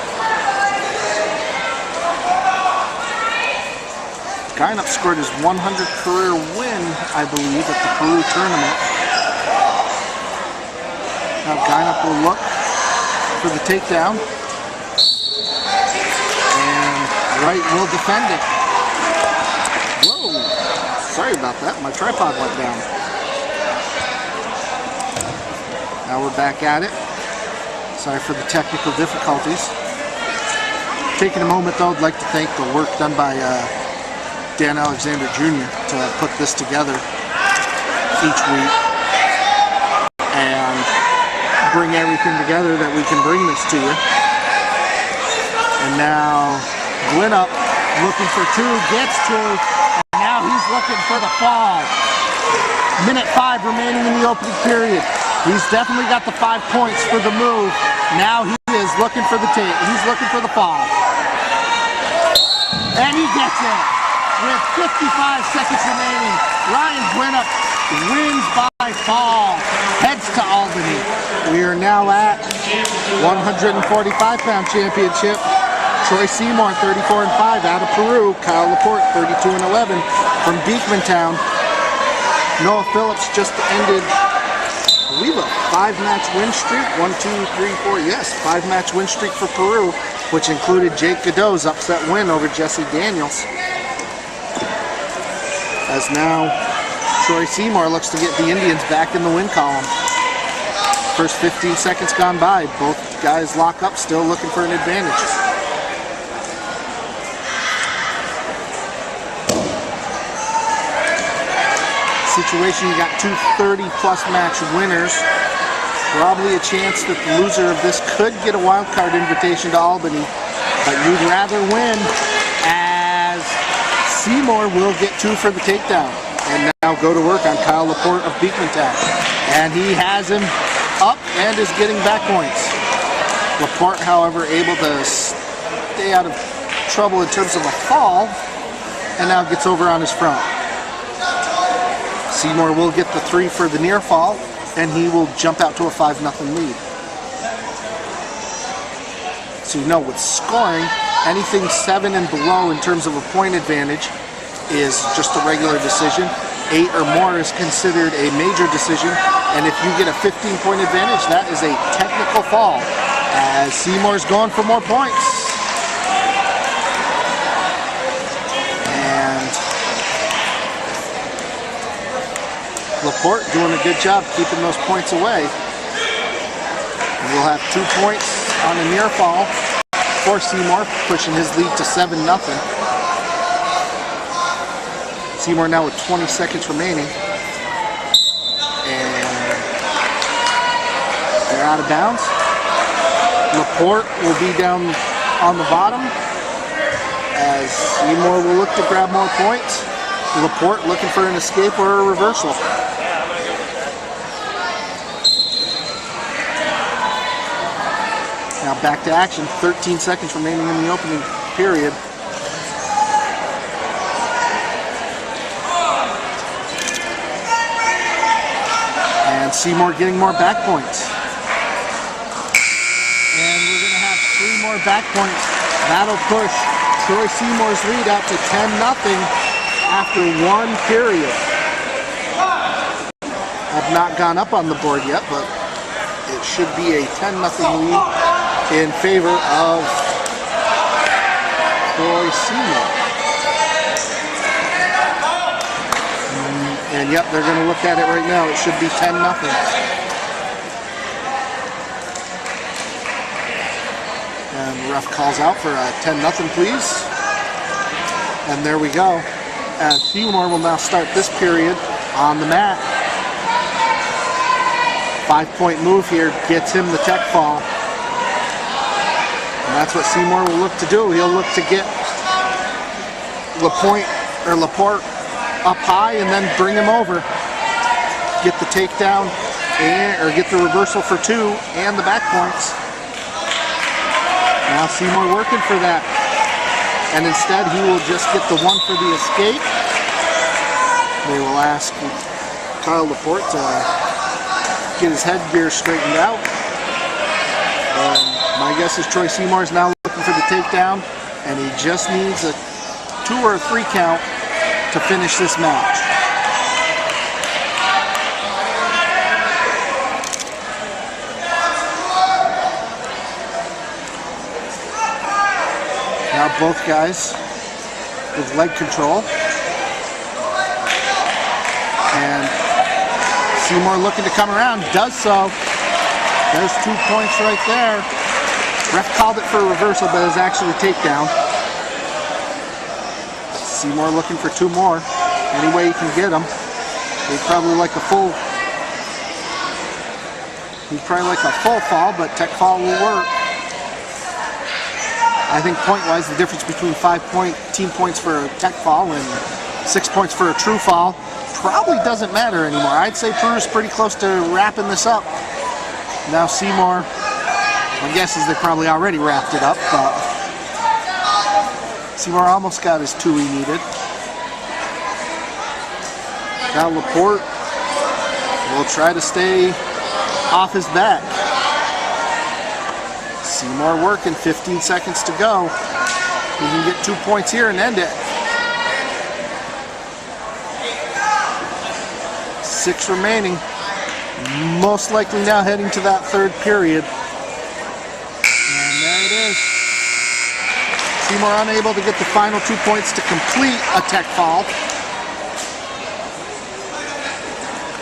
Gwinnett scored his 100th career win, I believe, at the Peru tournament. Now Gwinnett will look for the takedown, and Wright will defend it. Whoa, sorry about that, my tripod went down. Now we're back at it. Sorry for the technical difficulties. Taking a moment though, I'd like to thank the work done by Dan Alexander Jr. to put this together each week and bring everything together that we can bring this to you. And now Gwinnett looking for 2, gets 2, and now he's looking for the fall. 1:05 remaining in the opening period. He's definitely got the 5 points for the move. Now he is looking for the tape. He's looking for the fall. And he gets it. With 55 seconds remaining, Ryan Gwinnett wins by fall. Heads to Albany. We are now at 145-pound championship. Troy Seymour, 34-5, out of Peru. Kyle Laporte, 32-11, from Beekmantown. Noah Phillips just ended, I believe, a 5-match win streak. 1, 2, 3, 4. Yes, 5-match win streak for Peru, which included Jake Godot's upset win over Jesse Daniels. As now Troy Seymour looks to get the Indians back in the win column. First 15 seconds gone by. Both guys lock up, still looking for an advantage. Situation, you got 2 30-plus match winners. Probably a chance that the loser of this could get a wild card invitation to Albany, but you'd rather win, as Seymour will get 2 for the takedown. And now go to work on Kyle Laporte of Beekmantown. And he has him up and is getting back points. Laporte, however, able to stay out of trouble in terms of a fall, and now gets over on his front. Seymour will get the 3 for the near fall, and he will jump out to a 5-0 lead. So you know, with scoring, anything 7 and below in terms of a point advantage is just a regular decision. 8 or more is considered a major decision, and if you get a 15-point advantage, that is a technical fall, as Seymour's going for more points. Laporte doing a good job keeping those points away. And we'll have 2 points on a near fall for Seymour, pushing his lead to 7-0. Seymour now with 20 seconds remaining. And they're out of bounds. Laporte will be down on the bottom as Seymour will look to grab more points. Laporte looking for an escape or a reversal. Now back to action, 13 seconds remaining in the opening period. And Seymour getting more back points. And we're going to have 3 more back points. That'll push Troy Seymour's lead out to 10-0 after 1 period. I've not gone up on the board yet, but it should be a 10-0 lead in favor of Troy Seymour. And yep, they're going to look at it right now. It should be 10-0. And the ref calls out for a 10-0, please. And there we go. As Seymour will now start this period on the mat. 5-point move here gets him the tech fall. And that's what Seymour will look to do. He'll look to get Laporte up high and then bring him over. Get the takedown or get the reversal for 2 and the back points. Now Seymour working for that. And instead he will just get the 1 for the escape. They will ask Kyle Laporte to get his headgear straightened out. And my guess is Troy Seymour is now looking for the takedown, and he just needs a 2 or a 3 count to finish this match. Now both guys with leg control. And Seymour looking to come around, does so. There's 2 points right there. Ref called it for a reversal, but it's actually a takedown. Seymour looking for 2 more. Any way he can get them. He'd probably like a full fall, but tech fall will work. I think point-wise, the difference between 5 team points for a tech fall and 6 points for a true fall probably doesn't matter anymore. I'd say Peru's pretty close to wrapping this up. Now Seymour, my guess is they probably already wrapped it up, but Seymour almost got his 2 he needed. Now Laporte will try to stay off his back. Seymour working, 15 seconds to go. He can get 2 points here and end it. 6 remaining. Most likely now heading to that 3rd period. And there it is. Seymour unable to get the final 2 points to complete a tech fall.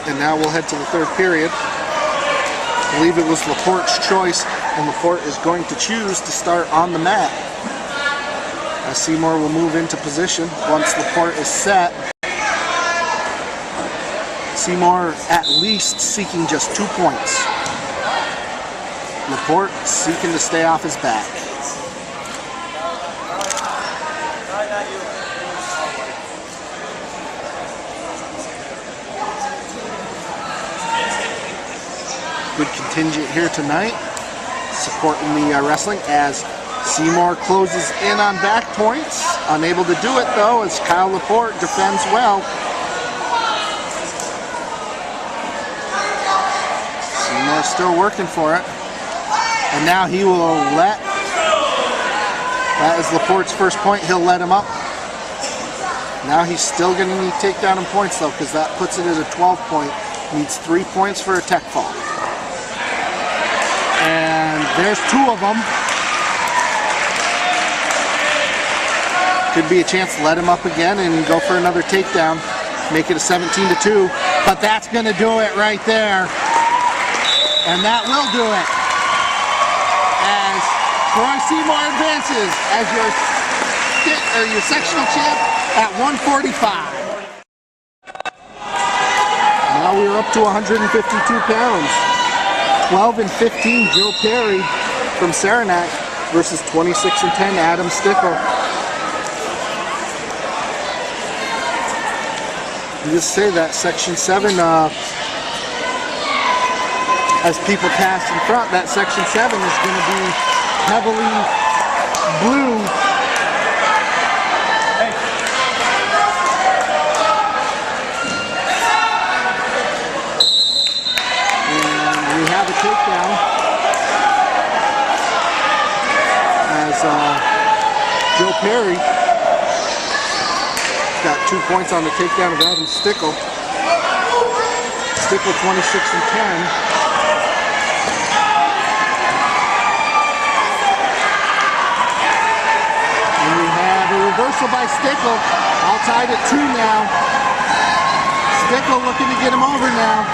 And now we'll head to the 3rd period. I believe it was Laporte's choice, and Laporte is going to choose to start on the mat. As Seymour will move into position once Laporte is set. Seymour at least seeking just 2 points. Laporte seeking to stay off his back. Good contingent here tonight, supporting the wrestling as Seymour closes in on back points. Unable to do it though as Kyle Laporte defends well. Seymour still working for it. And now he will that is Laporte's first point, he'll let him up. Now he's still going to need takedown and points though, because that puts it at a 12 point. Needs 3 points for a tech fall. And there's 2 of them. Could be a chance to let him up again and go for another takedown. Make it a 17-2. But that's going to do it right there. And that will do it. As Troy Seymour advances as your sectional champ at 145. Now we're up to 152 pounds. 12 and 15, Joe Perry from Saranac versus 26 and 10, Adam Stickle. You just say that Section 7, as people pass in front, that Section 7 is going to be heavily blue. Takedown as Joe Perry got 2 points on the takedown of Adam Stickle. Stickle 26 and 10. And we have a reversal by Stickle, all tied at 2 now. Stickle looking to get him over now.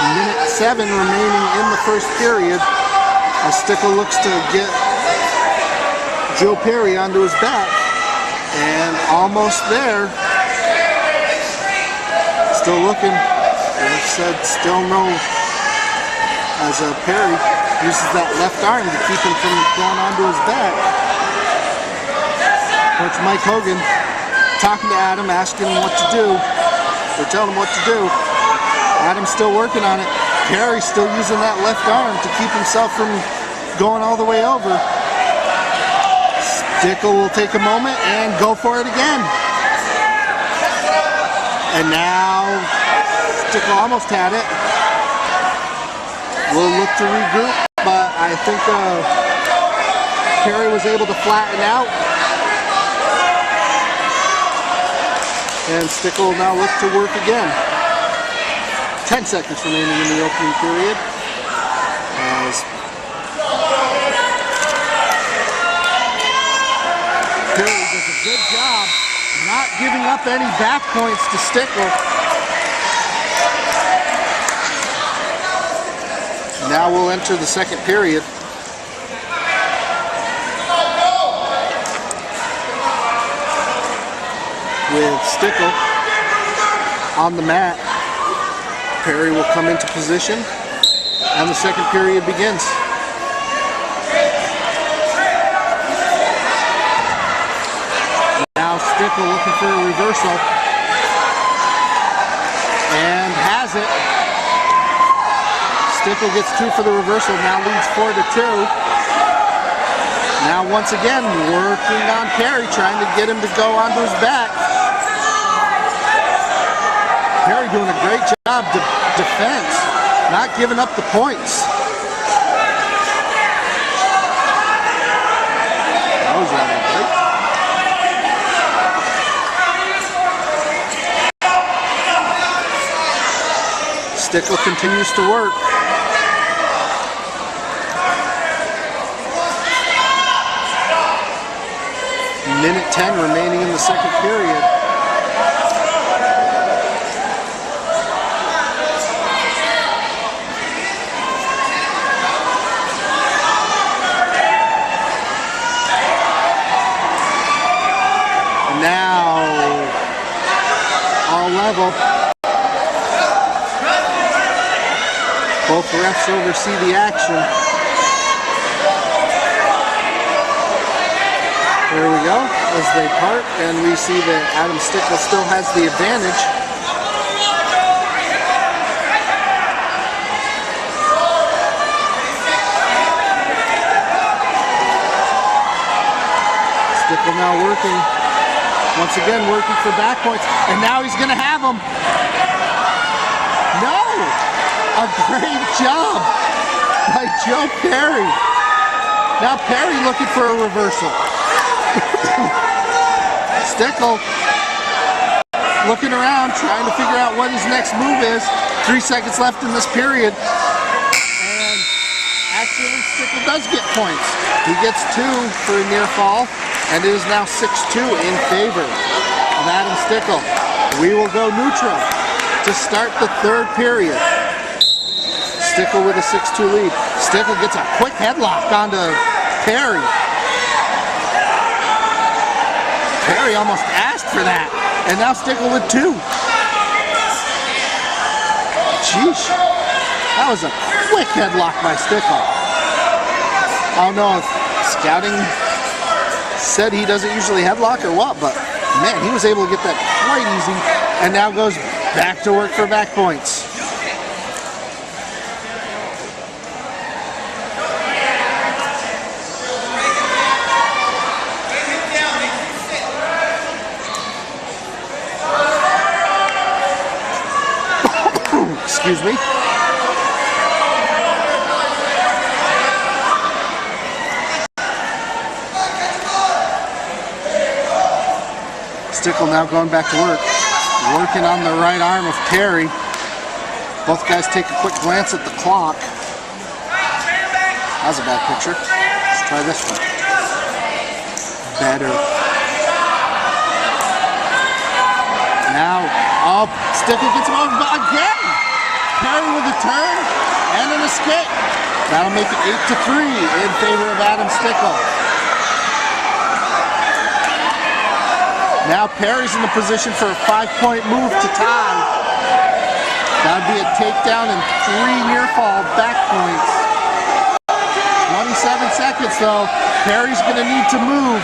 Minute 7 remaining in the first period as Stickle looks to get Joe Perry onto his back, and almost there. Still looking. Like I said, still no, as Perry uses that left arm to keep him from going onto his back. Coach Mike Hogan talking to Adam, asking him what to do. They're telling him what to do. Adam's still working on it. Perry's still using that left arm to keep himself from going all the way over. Stickle will take a moment and go for it again. And now Stickle almost had it. We'll look to regroup, but I think Perry was able to flatten out. And Stickle will now look to work again. 10 seconds remaining in the opening period. As Perry does a good job not giving up any back points to Stickle. Now we'll enter the second period. With Stickle on the mat. Perry will come into position, and the second period begins. Now Stickle looking for a reversal, and has it. Stickle gets 2 for the reversal, now leads 4-2. Now once again, working on Perry, trying to get him to go onto his back. Perry doing a great job defense, not giving up the points. That was right. Stickle continues to work. Minute 10 remaining in the second period. Now, all level. Both refs oversee the action. There we go, as they part, and we see that Adam Stickle still has the advantage. Stickle now working. Once again, working for back points, and now he's going to have them. No! A great job by Joe Perry. Now Perry looking for a reversal. Stickle looking around, trying to figure out what his next move is. 3 seconds left in this period. And actually, Stickle does get points. He gets 2 for a near fall. And it is now 6-2 in favor of Adam Stickle. We will go neutral to start the third period. Stickle with a 6-2 lead. Stickle gets a quick headlock onto Perry. Perry almost asked for that. And now Stickle with 2. Sheesh. That was a quick headlock by Stickle. I don't know if scouting said he doesn't usually headlock or what, but man, he was able to get that quite easy, and now goes back to work for back points. Excuse me. Stickle now going back to work, working on the right arm of Perry. Both guys take a quick glance at the clock. That was a bad picture. Let's try this one. Better. Now, oh, Stickle gets him over again. Perry with a turn and an escape. That'll make it 8-3 in favor of Adam Stickle. Now Perry's in the position for a 5-point move to tie. That would be a takedown and 3 near fall back points. 27 seconds though. Perry's going to need to move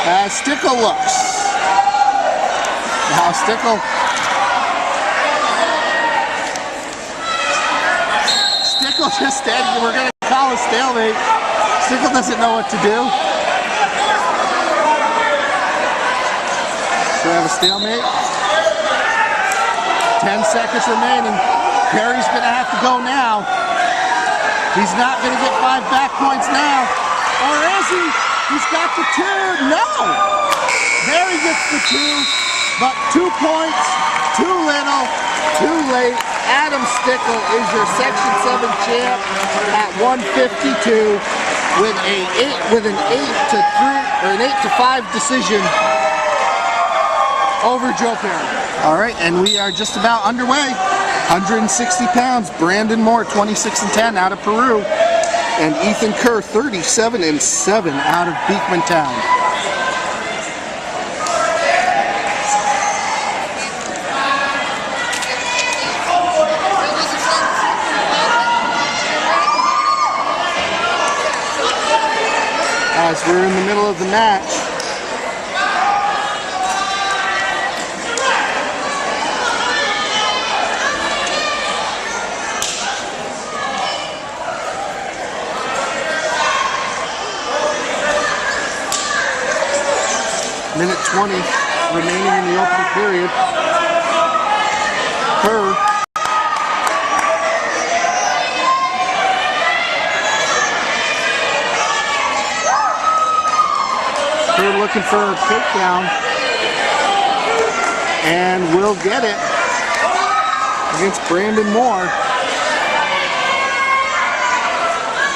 as Stickle looks. Now Stickle just standing. We're going to call a stalemate. Stickle doesn't know what to do. So we have a stalemate. 10 seconds remaining. Perry's going to have to go now. He's not going to get 5 back points now. Or is he? He's got the 2. No! Perry gets the 2, but 2 points, too little, too late. Adam Stickle is your Section 7 champ at 152 with an 8-5 decision over Joe Perry. All right, and we are just about underway. 160 pounds. Brandon Moore, 26-10 out of Peru, and Ethan Kerr, 37-7 out of Beekmantown. As we're in the middle of the match, minute 20 remaining in the opening period. Kerr looking for a takedown and will get it against Brandon Moore.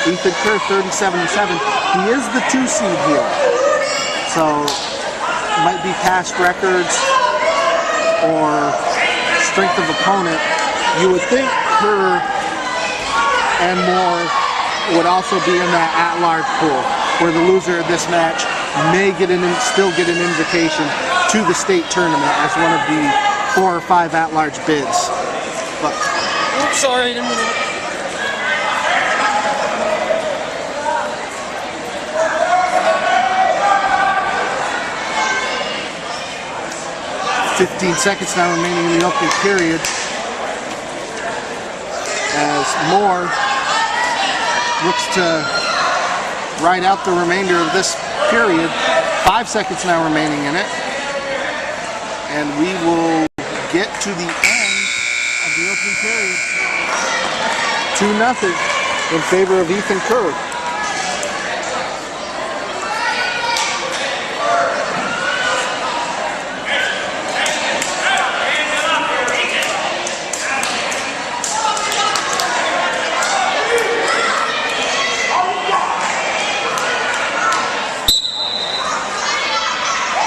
Ethan Kerr, 37-7. He is the 2 seed here, so might be past records or strength of opponent. You would think Kerr and Moore would also be in that at-large pool, where the loser of this match may still get an invitation to the state tournament as one of the 4 or 5 at-large bids. But, oops, sorry, I didn't mean to. 15 seconds now remaining in the opening period as Moore looks to ride out the remainder of this period. 5 seconds now remaining in it, and we will get to the end of the opening period. 2-0 in favor of Ethan Kerr.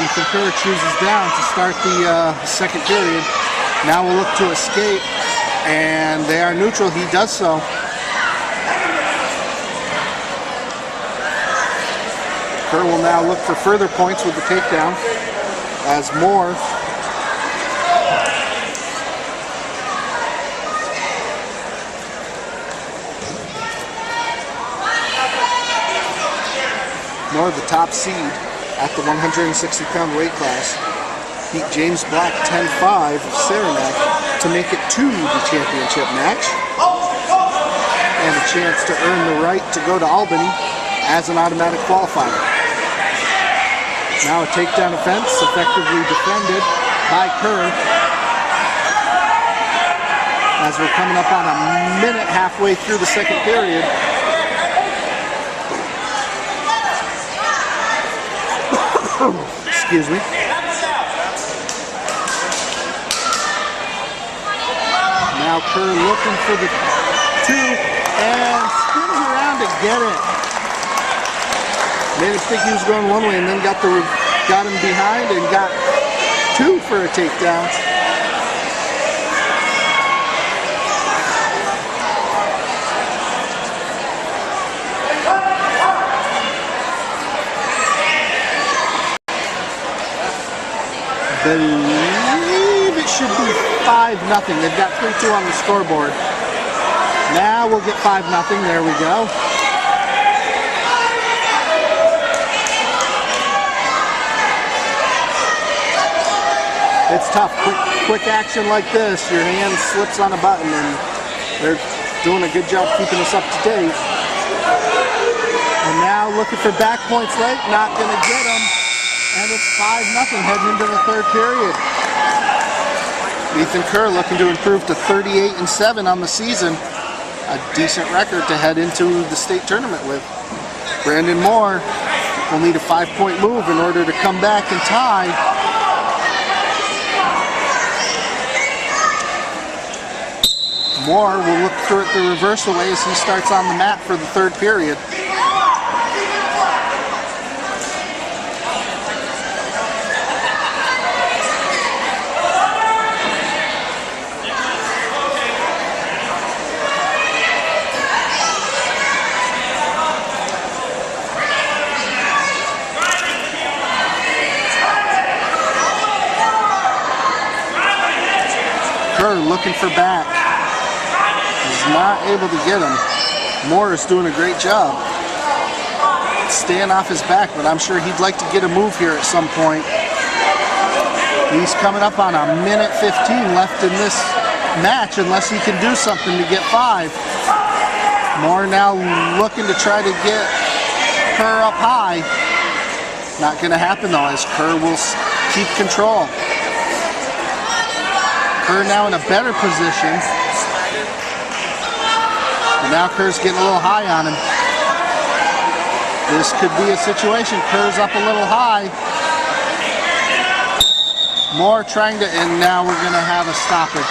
Ethan Kerr chooses down to start the second period. Now we'll look to escape, and they are neutral. He does so. Kerr will now look for further points with the takedown as Moore the top seed at the 160-pound weight class, beat James Black 10-5 of Saranac to make it to the championship match and a chance to earn the right to go to Albany as an automatic qualifier. Now a takedown offense effectively defended by Kerr as we're coming up on a minute halfway through the second period. Excuse me. Now Kerr looking for the two and spins around to get it. Made him think he was going one way and then got him behind and got two for a takedown. I believe it should be 5-0. They've got 3-2 on the scoreboard. Now we'll get 5-0. There we go. It's tough. Quick action like this. Your hand slips on a button, and they're doing a good job keeping us up to date. And now looking for back points late. Not going to get them. And it's 5-0 heading into the third period. Ethan Kerr looking to improve to 38-7 on the season. A decent record to head into the state tournament with. Brandon Moore will need a 5-point move in order to come back and tie. Moore will look for it the reversal way as he starts on the mat for the third period. Kerr looking for back. He's not able to get him. Moore is doing a great job staying off his back, but I'm sure he'd like to get a move here at some point. He's coming up on a minute 15 left in this match unless he can do something to get 5. Moore now looking to try to get Kerr up high. Not going to happen though, as Kerr will keep control. Kerr now in a better position. And now Kerr's getting a little high on him. This could be a situation. Kerr's up a little high. Moore trying to, and now we're going to have a stoppage.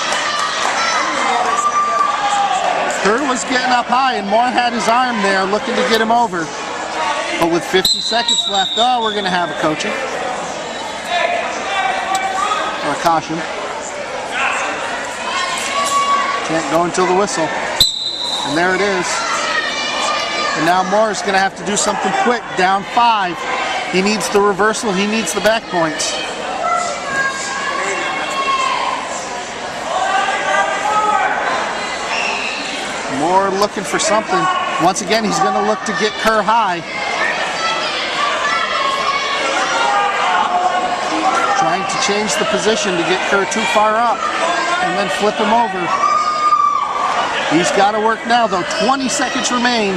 Kerr was getting up high and Moore had his arm there looking to get him over. But with 50 seconds left, oh, we're going to have a coaching. Or a caution. Can't go until the whistle. And there it is. And now Moore is going to have to do something quick. Down 5. He needs the reversal. He needs the back points. Moore looking for something. Once again, he's going to look to get Kerr high. Trying to change the position to get Kerr too far up and then flip him over. He's got to work now, though. 20 seconds remain.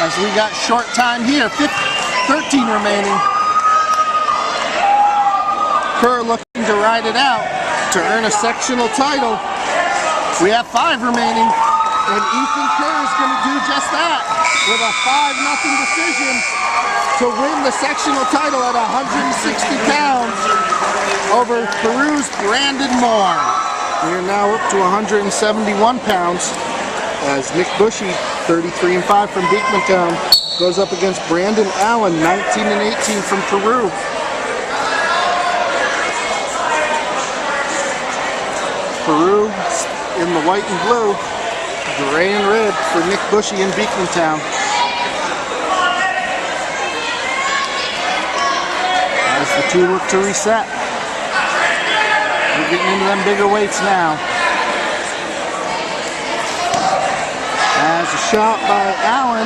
As we got short time here. 13 remaining. Kerr looking to ride it out to earn a sectional title. We have 5 remaining. And Ethan Kerr is going to do just that with a 5-0 decision to win the sectional title at 160 pounds over Peru's Brandon Moore. We are now up to 171 pounds as Nick Bushy, 33-5 from Beekmantown, goes up against Brandon Allen, 19-18 from Peru. Peru in the white and blue, gray and red for Nick Bushy in Beekmantown. Bushy look to reset. We're getting into them bigger weights now. As a shot by Allen.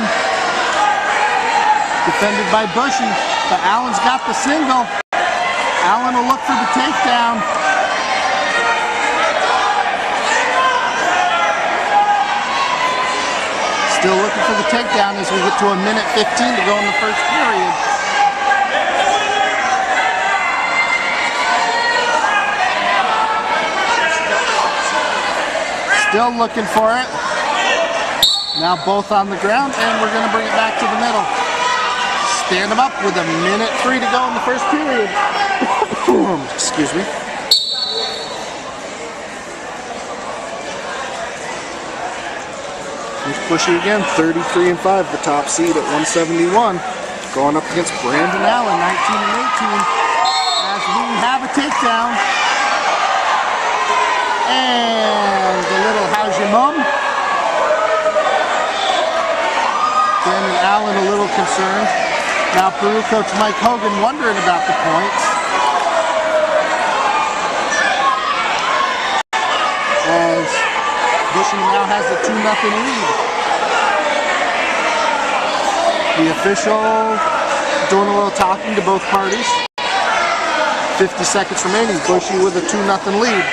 Defended by Bushy, but Allen's got the single. Allen will look for the takedown. Still looking for the takedown as we get to 1:15 to go in the first period. Still looking for it. Now both on the ground, and we're going to bring it back to the middle. Stand them up with 1:03 to go in the first period. Excuse me. Nick Bushy again, 33-5, the top seed at 171. Going up against Brandon Allen, 19-18. As we have a takedown. And a little how's your mom? Brandon Allen a little concerned. Now Peru coach Mike Hogan wondering about the points. As Bushy now has a 2-0 lead. The official doing a little talking to both parties. 50 seconds remaining. Bushy with a 2-0 lead.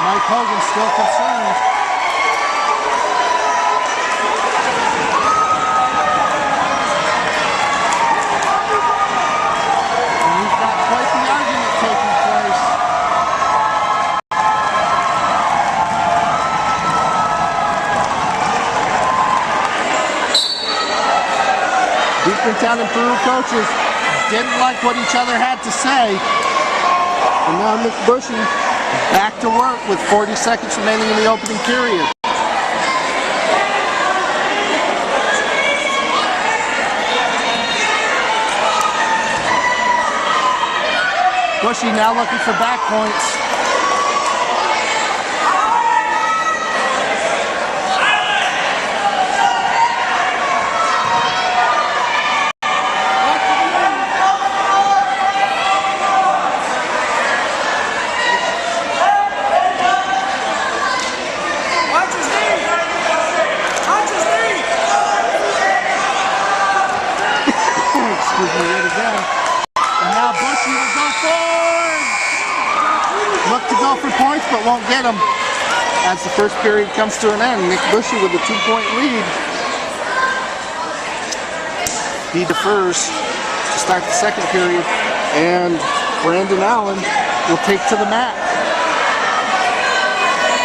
Mike Hogan still concerned. And we've got quite the argument taking place. Beekman and Peru coaches didn't like what each other had to say. And now Nick Bushy back to work with 40 seconds remaining in the opening period. Bushy now looking for back points. But won't get him as the first period comes to an end. Nick Bushy with a 2-point lead. He defers to start the second period, and Brandon Allen will take to the mat.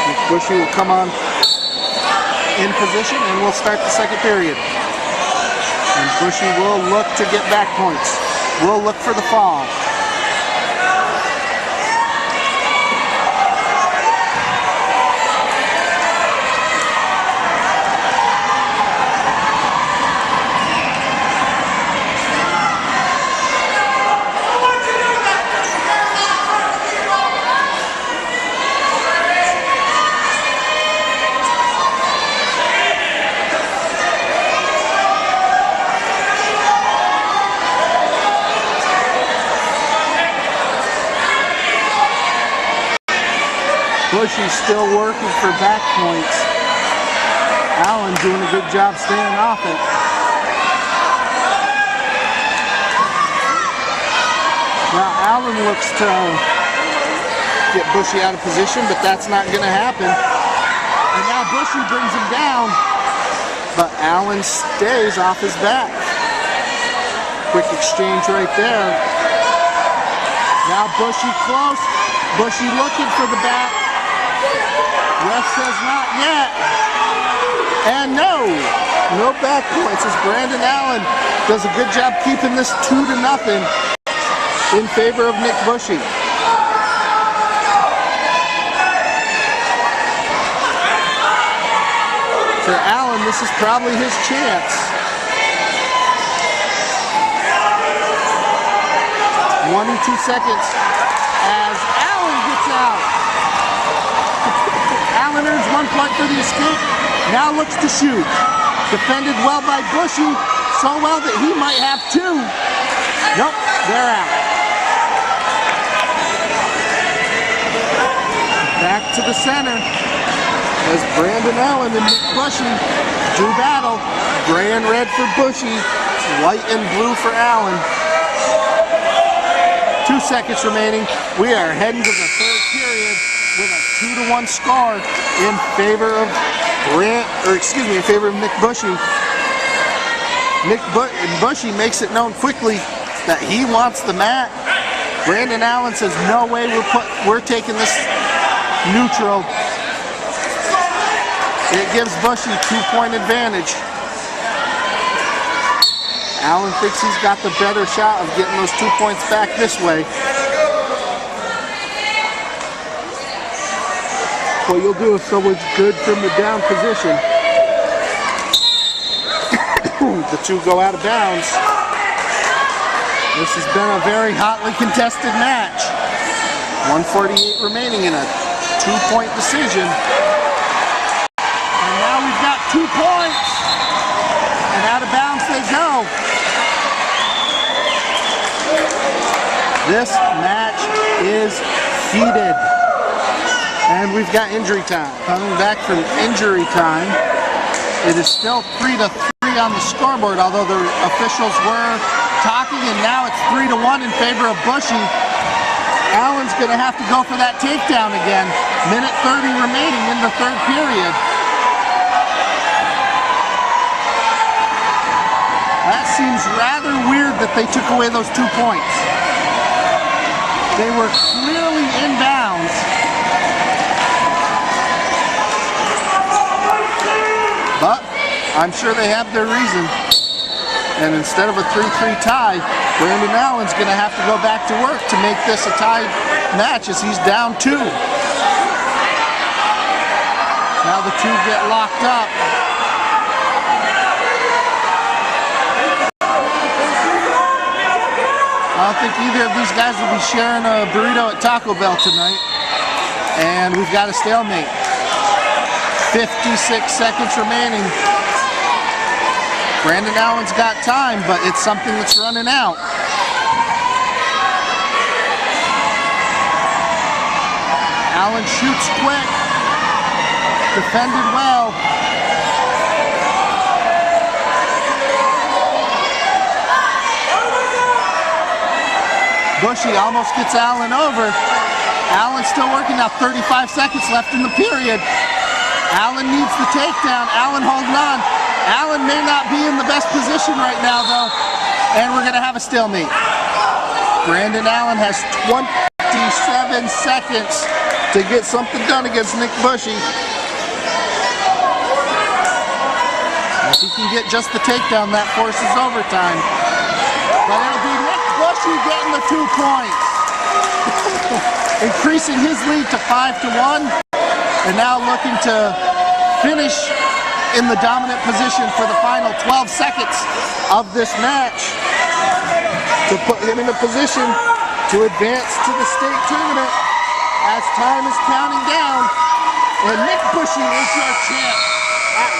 Nick Bushy will come on in position, and we'll start the second period. And Bushy will look to get back points. Will look for the fall. Bushy still working for back points. Allen doing a good job staying off it. Now Allen looks to get Bushy out of position, but that's not going to happen. And now Bushy brings him down, but Allen stays off his back. Quick exchange right there. Now Bushy close. Bushy looking for the back. Ref says not yet. And no back points as Brandon Allen does a good job keeping this 2-0 in favor of Nick Bushy. For Allen, this is probably his chance. 22 seconds as Allen gets out. Allen earns 1 point for the escape. Now looks to shoot. Defended well by Bushy. so well that he might have two. Nope, they're out. Back to the center as Brandon Allen and Nick Bushy do battle. Gray and red for Bushy, white and blue for Allen. 2 seconds remaining. We are heading to the third period with a 2-1 score in favor of in favor of Nick Bushy. Bushy makes it known quickly that he wants the mat. Brandon Allen says, no way, we're taking this neutral. It gives Bushy 2-point advantage. Allen thinks he's got the better shot of getting those 2 points back this way. What you'll do if someone's good from the down position. The two go out of bounds. This has been a very hotly contested match. 1:48 remaining in a 2-point decision. And now we've got 2 points. And out of bounds they go. This match is heated. And we've got injury time. Coming back from injury time, it is still 3-3 on the scoreboard, although the officials were talking, and now it's 3-1 in favor of Bushy. Allen's going to have to go for that takedown again. Minute 30 remaining in the third period. That seems rather weird that they took away those 2 points. They were clearly in bounds. But I'm sure they have their reason. And instead of a 3-3 tie, Brandon Allen's going to have to go back to work to make this a tied match as he's down 2. Now the two get locked up. I don't think either of these guys will be sharing a burrito at Taco Bell tonight. And we've got a stalemate. 56 seconds remaining. Brandon Allen's got time, but it's something that's running out. Allen shoots quick. Defended well. Bushy almost gets Allen over. Allen's still working now. 35 seconds left in the period. Allen needs the takedown. Allen holding on. Allen may not be in the best position right now, though, and we're going to have a stalemate. Brandon Allen has 27 seconds to get something done against Nick Bushy. If he can get just the takedown, that forces overtime. But it'll be Nick Bushy getting the 2 points. Increasing his lead to 5-1, and now looking to finish in the dominant position for the final 12 seconds of this match to put him in a position to advance to the state tournament as time is counting down. And Nick Bushy is your champ at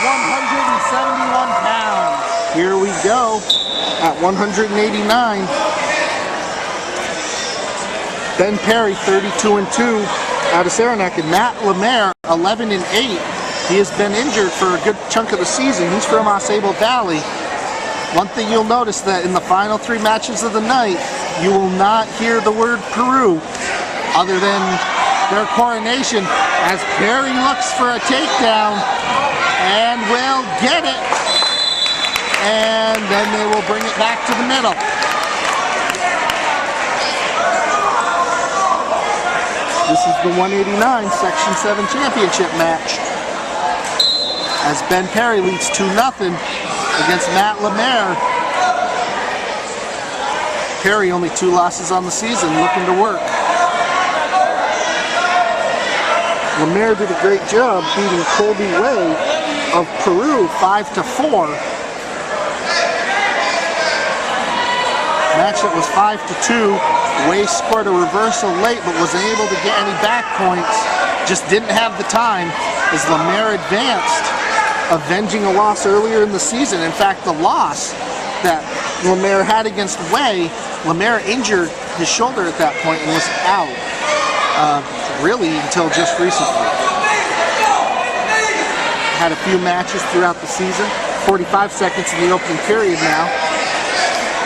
171 pounds. Here we go at 189. Ben Perry, 32-2 out of Saranac, and Matt Lemaire, 11-8. He has been injured for a good chunk of the season. He's from Osable Valley. One thing you'll notice that in the final 3 matches of the night, you will not hear the word Peru other than their coronation as Perry looks for a takedown and will get it. And then they will bring it back to the middle. This is the 189 Section 7 championship match, as Ben Perry leads 2-0 against Matt Lemaire. Perry only 2 losses on the season, looking to work. Lemaire did a great job beating Colby Way of Peru 5-4. Match that was 5-2. Way scored a reversal late, but wasn't able to get any back points. Just didn't have the time as Lemaire advanced, avenging a loss earlier in the season. In fact, the loss that Lemaire had against Way. Lemaire injured his shoulder at that point and was out, really until just recently. Had a few matches throughout the season. 45 seconds in the opening period now,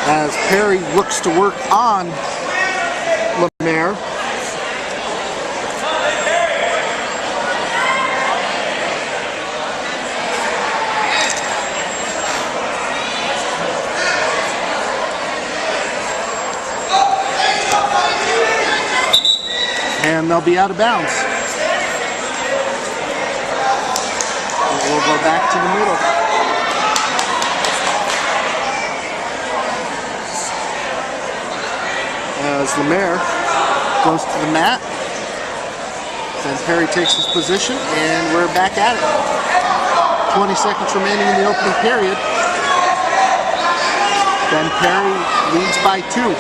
as Perry looks to work on Lemaire. And they'll be out of bounds. We'll go back to the middle. As Lemaire goes to the mat, then Perry takes his position, and we're back at it. 20 seconds remaining in the opening period. Then Perry leads by 2.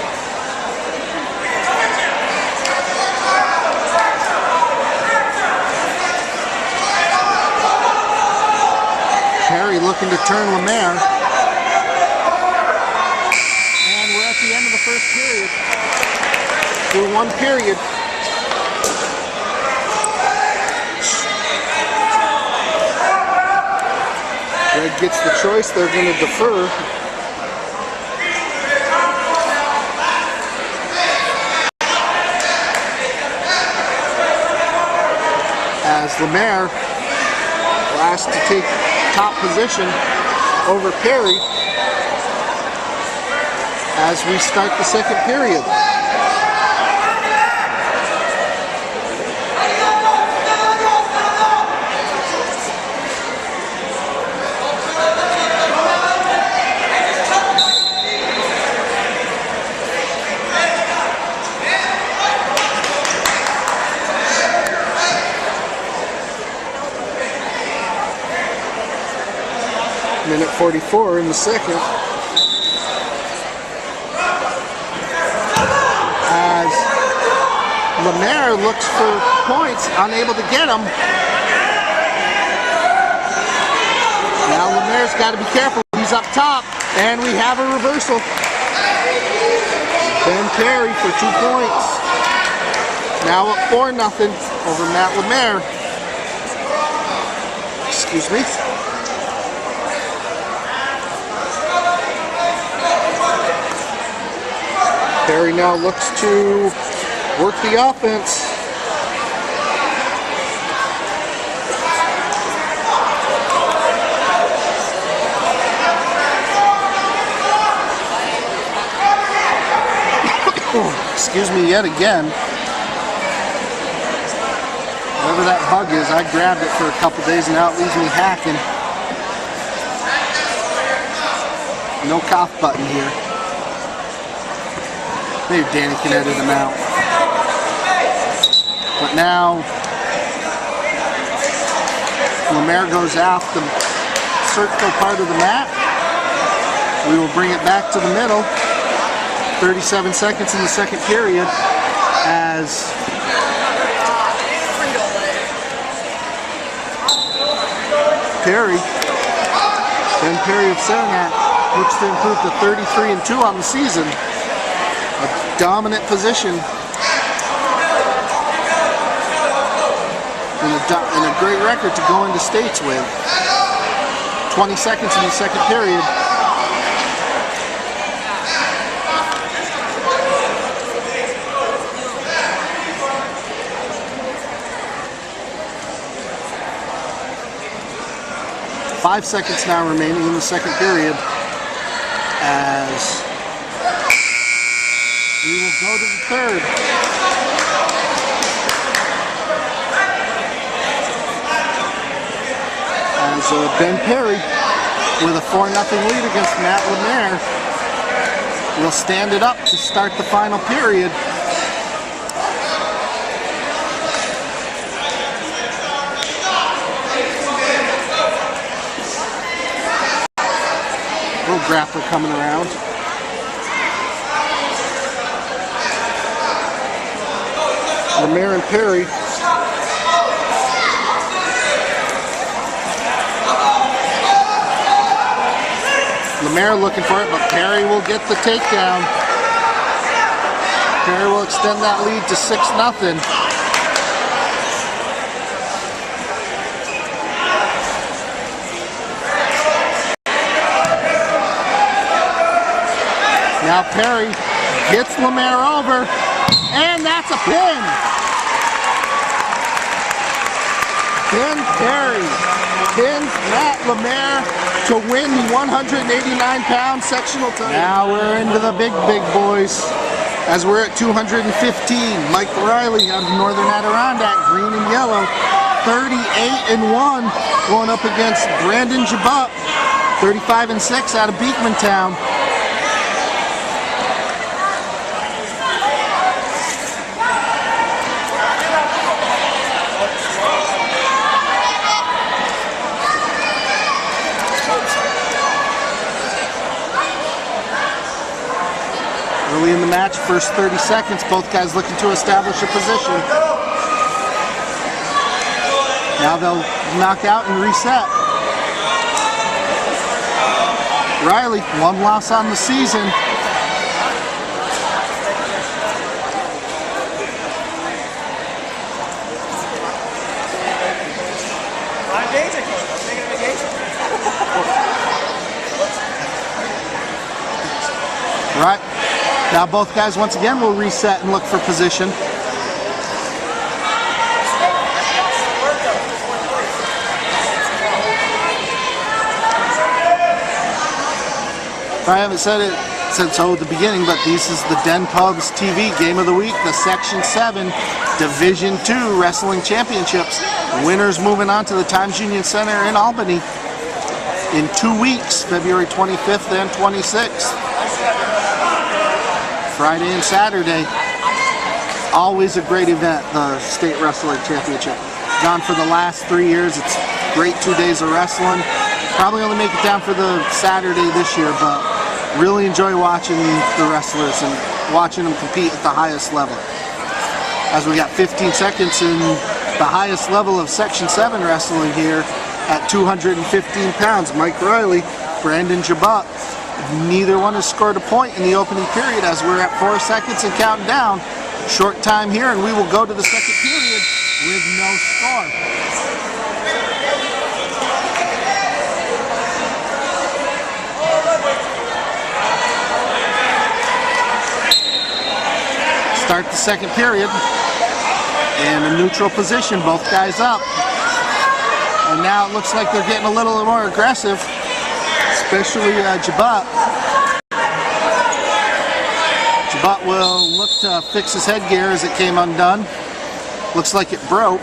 Perry looking to turn Lemaire. And we're at the end of the first period. Through one period. Greg gets the choice. They're going to defer. As Lemaire will ask to take top position over Perry as we start the second period. Minute 44 in the second. As Lemaire looks for points, unable to get them. Now Lemaire's got to be careful. He's up top, and we have a reversal. Ben Perry for 2 points. Now up 4-0 over Matt Lemaire. Excuse me. Perry now looks to work the offense. Excuse me yet again. Whatever that bug is, I grabbed it for a couple days and now it leaves me hacking. No cough button here. Maybe Danny can edit them out. But now, Lemaire goes off the circle part of the mat. We will bring it back to the middle. 37 seconds in the second period as Perry, Ben Perry of Saranac, looks to improve to 33-2 on the season. A dominant position and a great record to go into states with. 20 seconds in the second period. Five seconds now remaining in the second period as we will go to the third. As Ben Perry, with a 4-0 lead against Matt Lemaire, will stand it up to start the final period. Little grappler coming around. Lemaire and Perry. Lemaire looking for it, but Perry will get the takedown. Perry will extend that lead to 6-0. Now Perry gets Lemaire over, and that's a pin. Then Perry pins Matt Lemaire to win the 189-pound sectional title. Now we're into the big boys, as we're at 215. Mike Riley out of Northern Adirondack, green and yellow, 38-1, going up against Brandon Jabut, 35-6 out of Beekmantown. Early in the match, first 30 seconds, both guys looking to establish a position. Now they'll knock out and reset. Riley, one loss on the season. Right. Now both guys once again will reset and look for position. I haven't said it since at the beginning, but this is the Den Pubs TV Game of the Week, the Section VII Division II Wrestling Championships. Winners moving on to the Times Union Center in Albany in 2 weeks, February 25th and 26th. Friday and Saturday. Always a great event, the State Wrestling Championship. Gone for the last 3 years. It's great 2 days of wrestling. Probably only make it down for the Saturday this year, but really enjoy watching the wrestlers and watching them compete at the highest level. As we got 15 seconds in the highest level of Section 7 wrestling here at 215 pounds. Mike Riley, Brandon Jabut. Neither one has scored a point in the opening period, as we're at 4 seconds and counting down. Short time here, and we will go to the second period with no score. Start the second period in a neutral position, both guys up. And now it looks like they're getting a little more aggressive, especially Jabut. Jabut will look to fix his headgear as it came undone. Looks like it broke.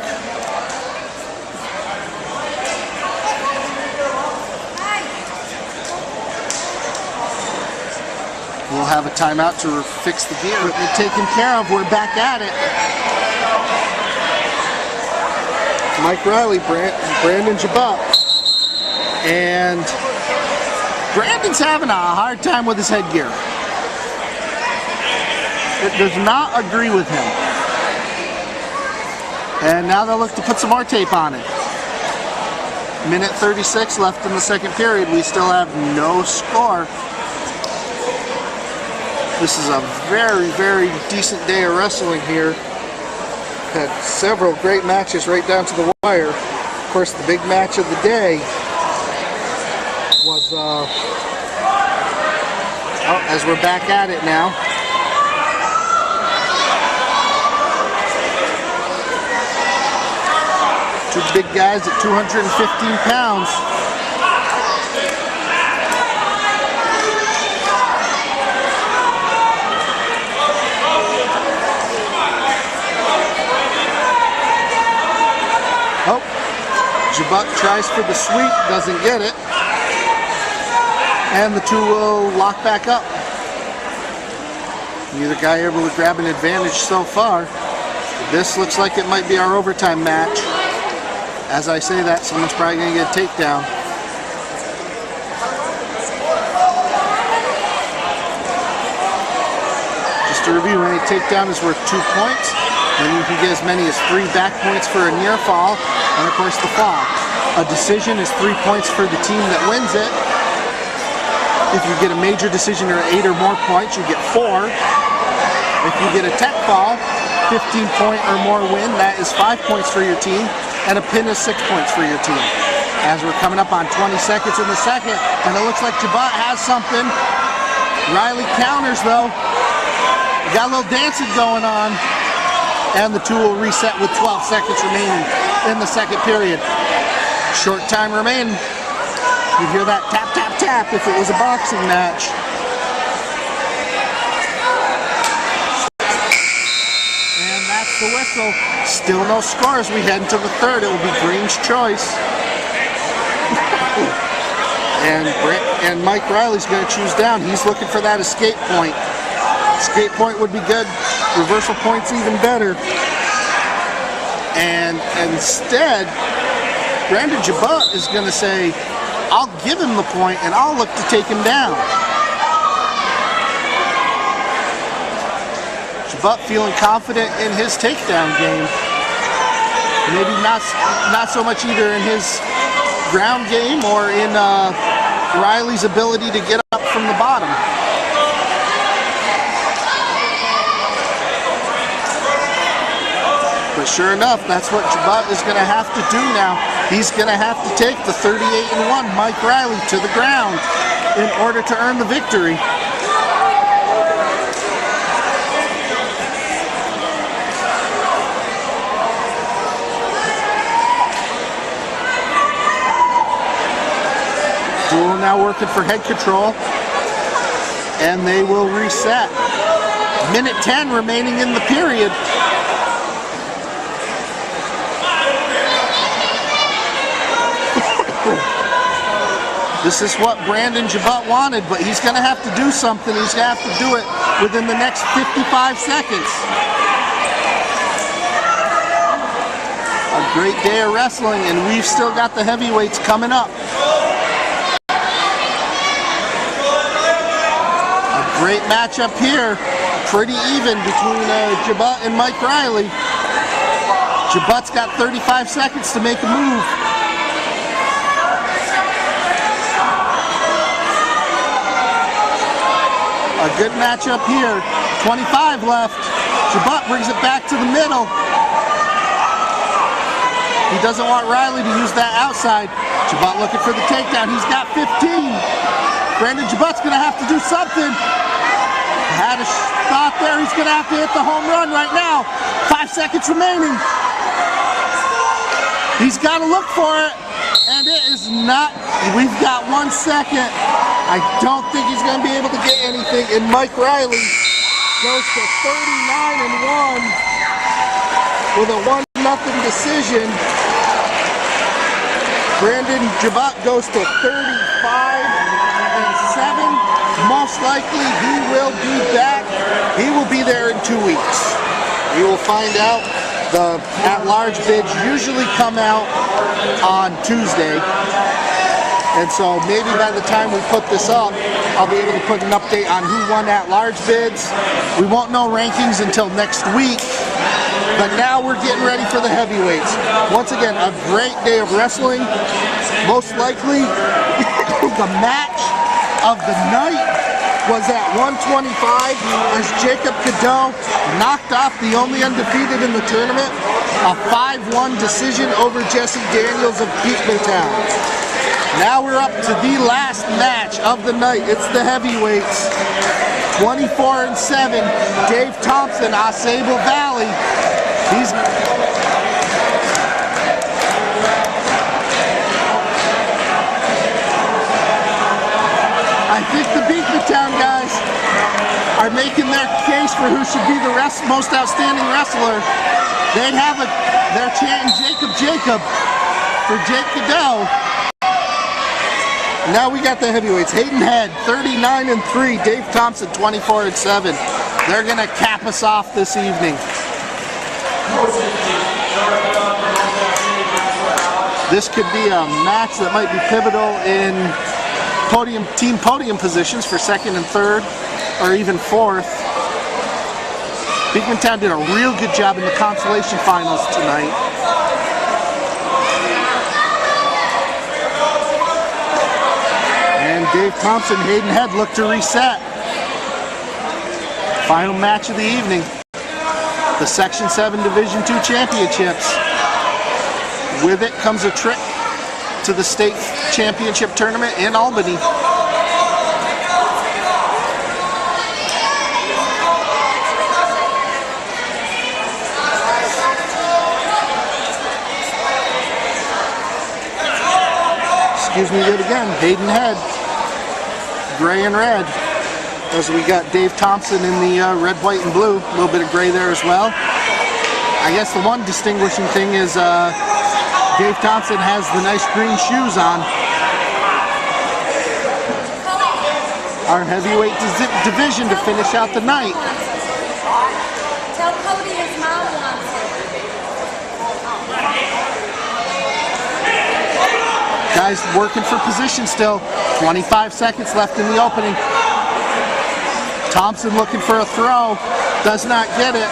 We'll have a timeout to fix the gear. Equipment taken care of. We're back at it. Mike Riley, Brandon Jabut. And Brandon's having a hard time with his headgear. It does not agree with him. And now they'll look to put some more tape on it. Minute 36 left in the second period. We still have no score. This is a very, very decent day of wrestling here. Had several great matches right down to the wire. Of course, the big match of the day was, as we're back at it now. Two big guys at 215 pounds. Oh, Jabut tries for the sweep, doesn't get it. And the two will lock back up. Neither guy able to grab an advantage so far. This looks like it might be our overtime match. As I say that, someone's probably going to get a takedown. Just to review, any takedown is worth 2 points. And you can get as many as 3 back points for a near fall, and of course the fall. A decision is 3 points for the team that wins it. If you get a major decision or 8 or more points, you get 4. If you get a tech fall, 15-point or more win, that is 5 points for your team, and a pin is 6 points for your team. As we're coming up on 20 seconds in the second, and it looks like Jabot has something. Riley counters though. We got a little dancing going on, and the 2 will reset with 12 seconds remaining in the second period. Short time remaining. You'd hear that tap, tap, tap if it was a boxing match. And that's the whistle. Still no scores. We head into the third. It will be Green's choice. And Mike Riley's going to choose down. He's looking for that escape point. Escape point would be good. Reversal point's even better. And instead, Brandon Jabot is going to say, I'll give him the point and I'll look to take him down. Jabot feeling confident in his takedown game. Maybe not so much either in his ground game or in Riley's ability to get up from the bottom. But sure enough, that's what Jabot is going to have to do now. He's going to have to take the 38-1 Mike Riley to the ground in order to earn the victory. Duel now working for head control, and they will reset. Minute 10 remaining in the period. This is what Brandon Jabot wanted, but he's going to have to do something. He's going to have to do it within the next 55 seconds. A great day of wrestling, and we've still got the heavyweights coming up. Great matchup here, pretty even between Jabot and Mike Riley. Jabot's got 35 seconds to make a move. A good matchup here, 25 left. Jabot brings it back to the middle. He doesn't want Riley to use that outside. Jabot looking for the takedown, he's got 15. Brandon Jabot's gonna have to do something. Had a thought there, he's going to have to hit the home run right now. 5 seconds remaining. He's got to look for it, and it is not. We've got 1 second. I don't think he's going to be able to get anything, and Mike Riley goes to 39-1 with a 1-0 decision. Brandon Jabot goes to 35-7. Most likely he will be back. He will be there in 2 weeks. We will find out. The at-large bids usually come out on Tuesday. And so maybe by the time we put this up, I'll be able to put an update on who won at-large bids. We won't know rankings until next week. But now we're getting ready for the heavyweights. Once again, a great day of wrestling. Most likely the match of the night was at 125 as Jacob Cadeau knocked off the only undefeated in the tournament, a 5-1 decision over Jesse Daniels of Beekmantown. Now we're up to the last match of the night. It's the heavyweights. 24-7, Dave Thompson, Ausable Valley. I think the Beekmantown guys are making their case for who should be the most outstanding wrestler. They're chanting Jacob for Jake Cadeau. Now we got the heavyweights. Hayden Head, 39-3. Dave Thompson, 24-7. They're gonna cap us off this evening. This could be a match that might be pivotal in team podium positions for second and third, or even fourth. Beekmantown did a real good job in the consolation finals tonight. And Dave Thompson, Hayden Head look to reset. Final match of the evening. The Section 7 Division II Championships. With it comes a trip to the state championship tournament in Albany. Excuse me yet again, Hayden Head, gray and red. As we got Dave Thompson in the red, white, and blue. A little bit of gray there as well. I guess the one distinguishing thing is Dave Thompson has the nice green shoes on. Our heavyweight division to finish out the night. Tell Cody his mom wants it. Guys working for position still. 25 seconds left in the opening. Thompson looking for a throw. Does not get it.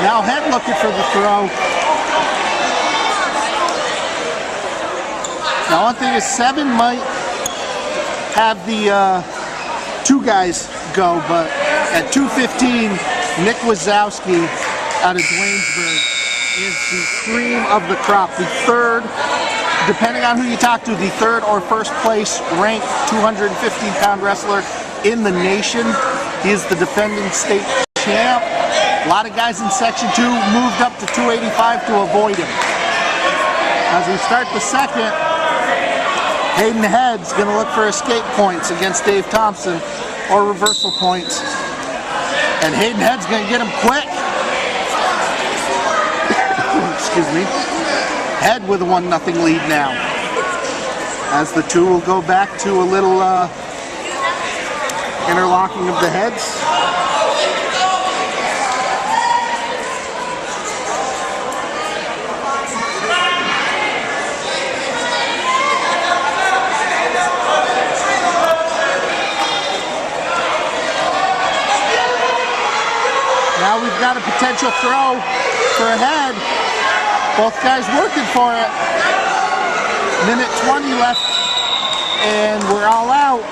Now Head looking for the throw. Now one thing is 7 might have the two guys go, but at 2:15, Nick Wazowski out of Dwaynesburg is the cream of the crop. The third, depending on who you talk to, the third or first place ranked 215-pound wrestler in the nation. He is the defending state champ. A lot of guys in Section 2 moved up to 285 to avoid him. As we start the second, Hayden Head's going to look for escape points against Dave Thompson or reversal points. And Hayden Head's going to get him quick. Excuse me. Head with a 1-0 lead now. As the two will go back to a little interlocking of the heads. Now we've got a potential throw for a head. Both guys working for it. Minute 20 left, and we're all out.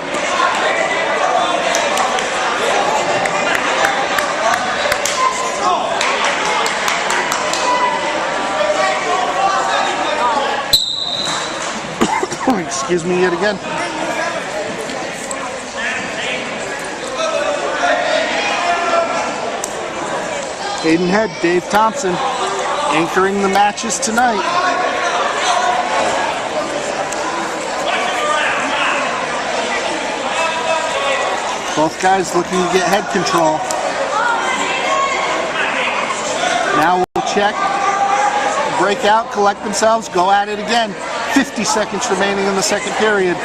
Excuse me yet again. Hayden Head, Dave Thompson, anchoring the matches tonight. Both guys looking to get head control. Now we'll check, break out, collect themselves, go at it again. 50 seconds remaining in the second period.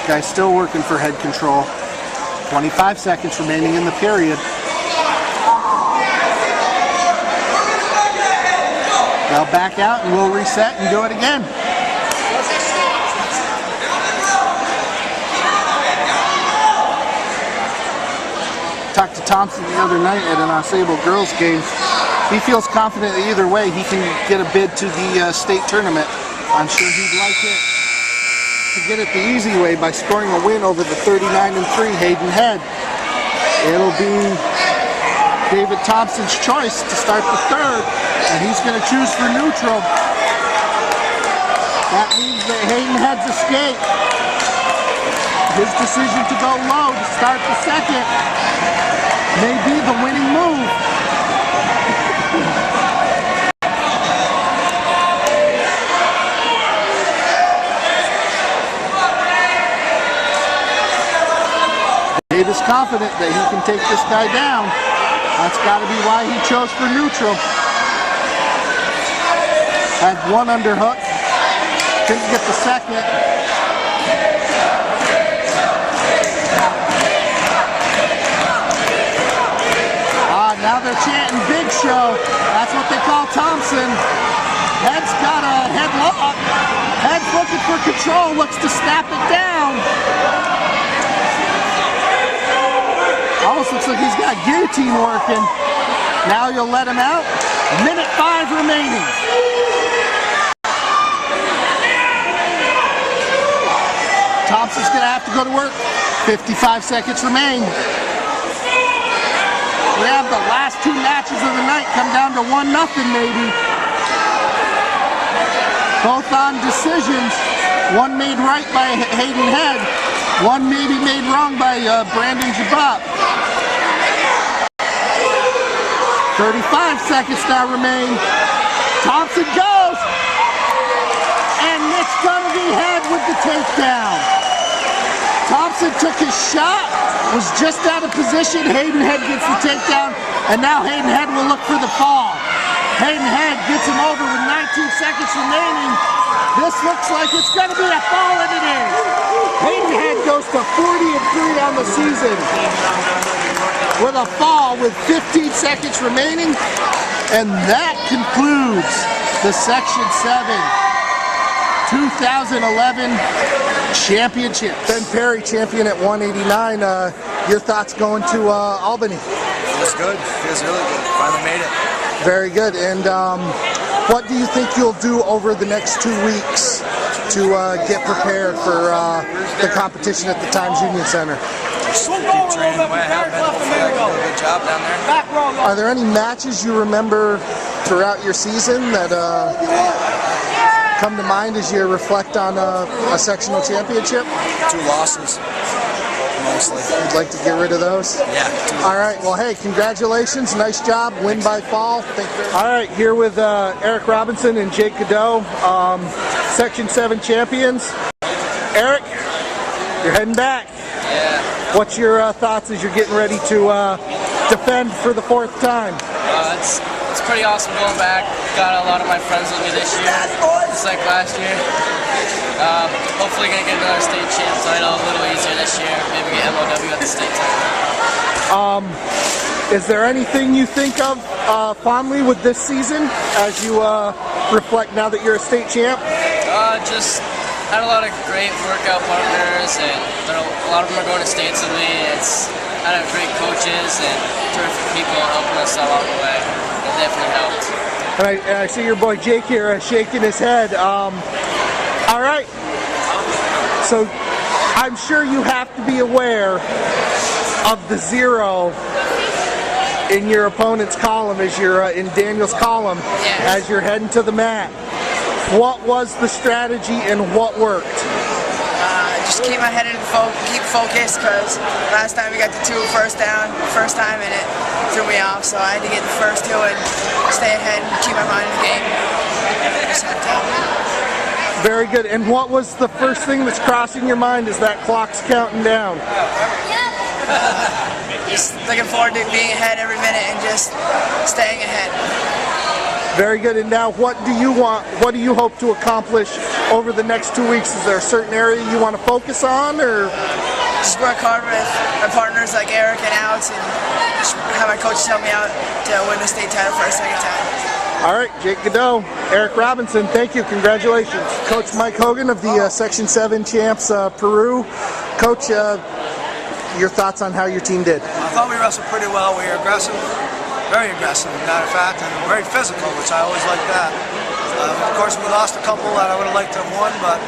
Guys still working for head control. 25 seconds remaining in the period. They'll back out and we'll reset and do it again. Talked to Thompson the other night at an Ausable girls game. He feels confident that either way he can get a bid to the state tournament. I'm sure he'd like it to get it the easy way by scoring a win over the 39-3 Hayden Head. It'll be David Thompson's choice to start the third, and he's going to choose for neutral. That means that Hayden Head's escape. His decision to go low to start the second may be the winning move. Dave is confident that he can take this guy down. That's got to be why he chose for neutral. Had one underhook, couldn't get the second. Now they're chanting big show. That's what they call Thompson. Head's got a headlock. Head's looking for control, looks to snap it down. Almost looks like he's got guillotine working. Now you'll let him out. Minute 5 remaining. Thompson's gonna have to go to work. 55 seconds remain. We have the last 2 matches of the night come down to 1-0 maybe. Both on decisions. One made right by Hayden Head. One maybe made wrong by Brandon Jabot. 35 seconds now remain. Thompson goes. And Nick's gonna be Head with the takedown. Thompson took his shot, was just out of position. Hayden Head gets the takedown, and now Hayden Head will look for the fall. Hayden Head gets him over with 19 seconds remaining. This looks like it's going to be a fall, and it is. Hayden Head goes to 40-3 on the season with a fall with 15 seconds remaining, and that concludes the Section 7 2011 championship. Ben Perry, champion at 189. Your thoughts going to Albany? Feels good. Feels really good. Finally made it. Very good. And what do you think you'll do over the next 2 weeks to get prepared for the competition at the Times Union Center? Just keep training the way I have been. I feel like I did a good job down there. Are there any matches you remember throughout your season that come to mind as you reflect on a sectional championship? 2 losses, mostly. You'd like to get rid of those? Yeah. All right. Well, hey, congratulations. Nice job. Win by fall. Thank you very much. All right. Here with Eric Robinson and Jake Cadeau, Section 7 champions. Eric, you're heading back. Yeah. What's your thoughts as you're getting ready to defend for the 4th time? It's pretty awesome going back. Got a lot of my friends with me this year, just like last year. Hopefully gonna get another state champ title a little easier this year. Maybe get MOW at the state title. Is there anything you think of fondly with this season as you reflect now that you're a state champ? Just had a lot of great workout partners, and a lot of them are going to states with me. It's had great coaches and terrific people helping us along the way. It definitely helped. And I see your boy Jake here shaking his head. All right. So I'm sure you have to be aware of the 0 in your opponent's column as you're in Daniel's column. Yes. As you're heading to the mat. What was the strategy and what worked? Just keep my head in keep focused, because last time we got the 2 first time, and it threw me off, so I had to get the first 2 and stay ahead and keep my mind in the game. Just had to. Very good. And what was the first thing that's crossing your mind as that clock's counting down? Just looking forward to being ahead every minute and just staying ahead. Very good. And now what do you want? What do you hope to accomplish over the next 2 weeks? Is there a certain area you want to focus on, or? Just work hard with my partners like Eric and Alex, and just have my coaches help me out to win the state title for a 2nd time. All right, Jake Cadeau, Eric Robinson, thank you. Congratulations. Coach Mike Hogan of the Section 7 champs, Peru. Coach, your thoughts on how your team did? I thought we wrestled pretty well. We were aggressive. Very aggressive, matter of fact, and very physical, which I always like that. Of course, we lost a couple that I would have liked to have won, but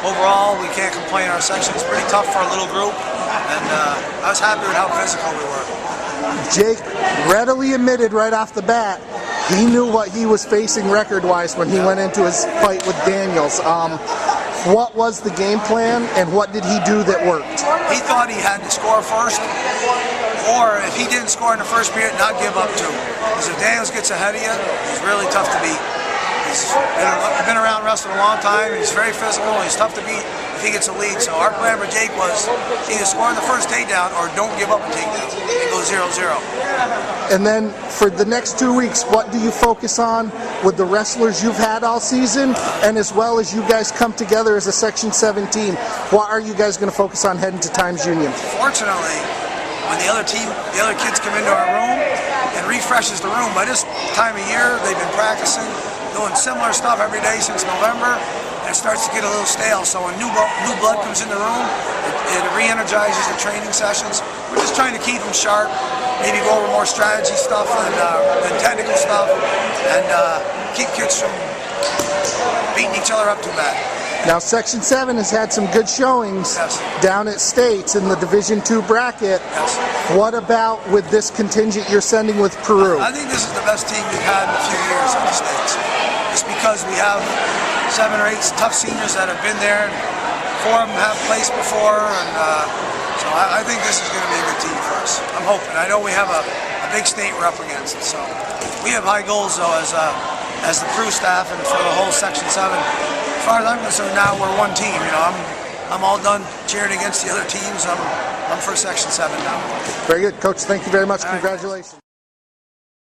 overall, we can't complain. Our section is pretty tough for a little group, and I was happy with how physical we were. Jake readily admitted right off the bat he knew what he was facing record-wise when he went into his fight with Daniels. What was the game plan, and what did he do that worked? He thought he had to score first, or if he didn't score in the first period, not give up 2. Because if Daniels gets ahead of you, he's really tough to beat. He's been around wrestling a long time. He's very physical. He's tough to beat if he gets a lead. So our plan for Jake was either score in the first takedown or don't give up a takedown and go 0-0. And then for the next 2 weeks, what do you focus on with the wrestlers you've had all season, and as well as you guys come together as a Section 7 team? What are you guys going to focus on heading to Times Union? Fortunately, when the other kids come into our room and refreshes the room. By this time of year, they've been practicing, doing similar stuff every day since November, and it starts to get a little stale. So when new blood comes in the room, it re-energizes the training sessions. We're just trying to keep them sharp, maybe go over more strategy stuff and technical stuff, and keep kids from beating each other up too bad. Now, Section 7 has had some good showings down at States in the Division II bracket. What about with this contingent you're sending with Peru? I think this is the best team we've had in a few years in the States. Just because we have 7 or 8 tough seniors that have been there, and 4 of them have placed before, and so I think this is going to be a good team for us. I'm hoping. I know we have a big state we're up against, so we have high goals though as the crew staff and for the whole Section 7. As far as I'm concerned, now we're one team. You know, I'm all done cheering against the other teams. I'm for Section 7 now. Very good, Coach. Thank you very much. Congratulations.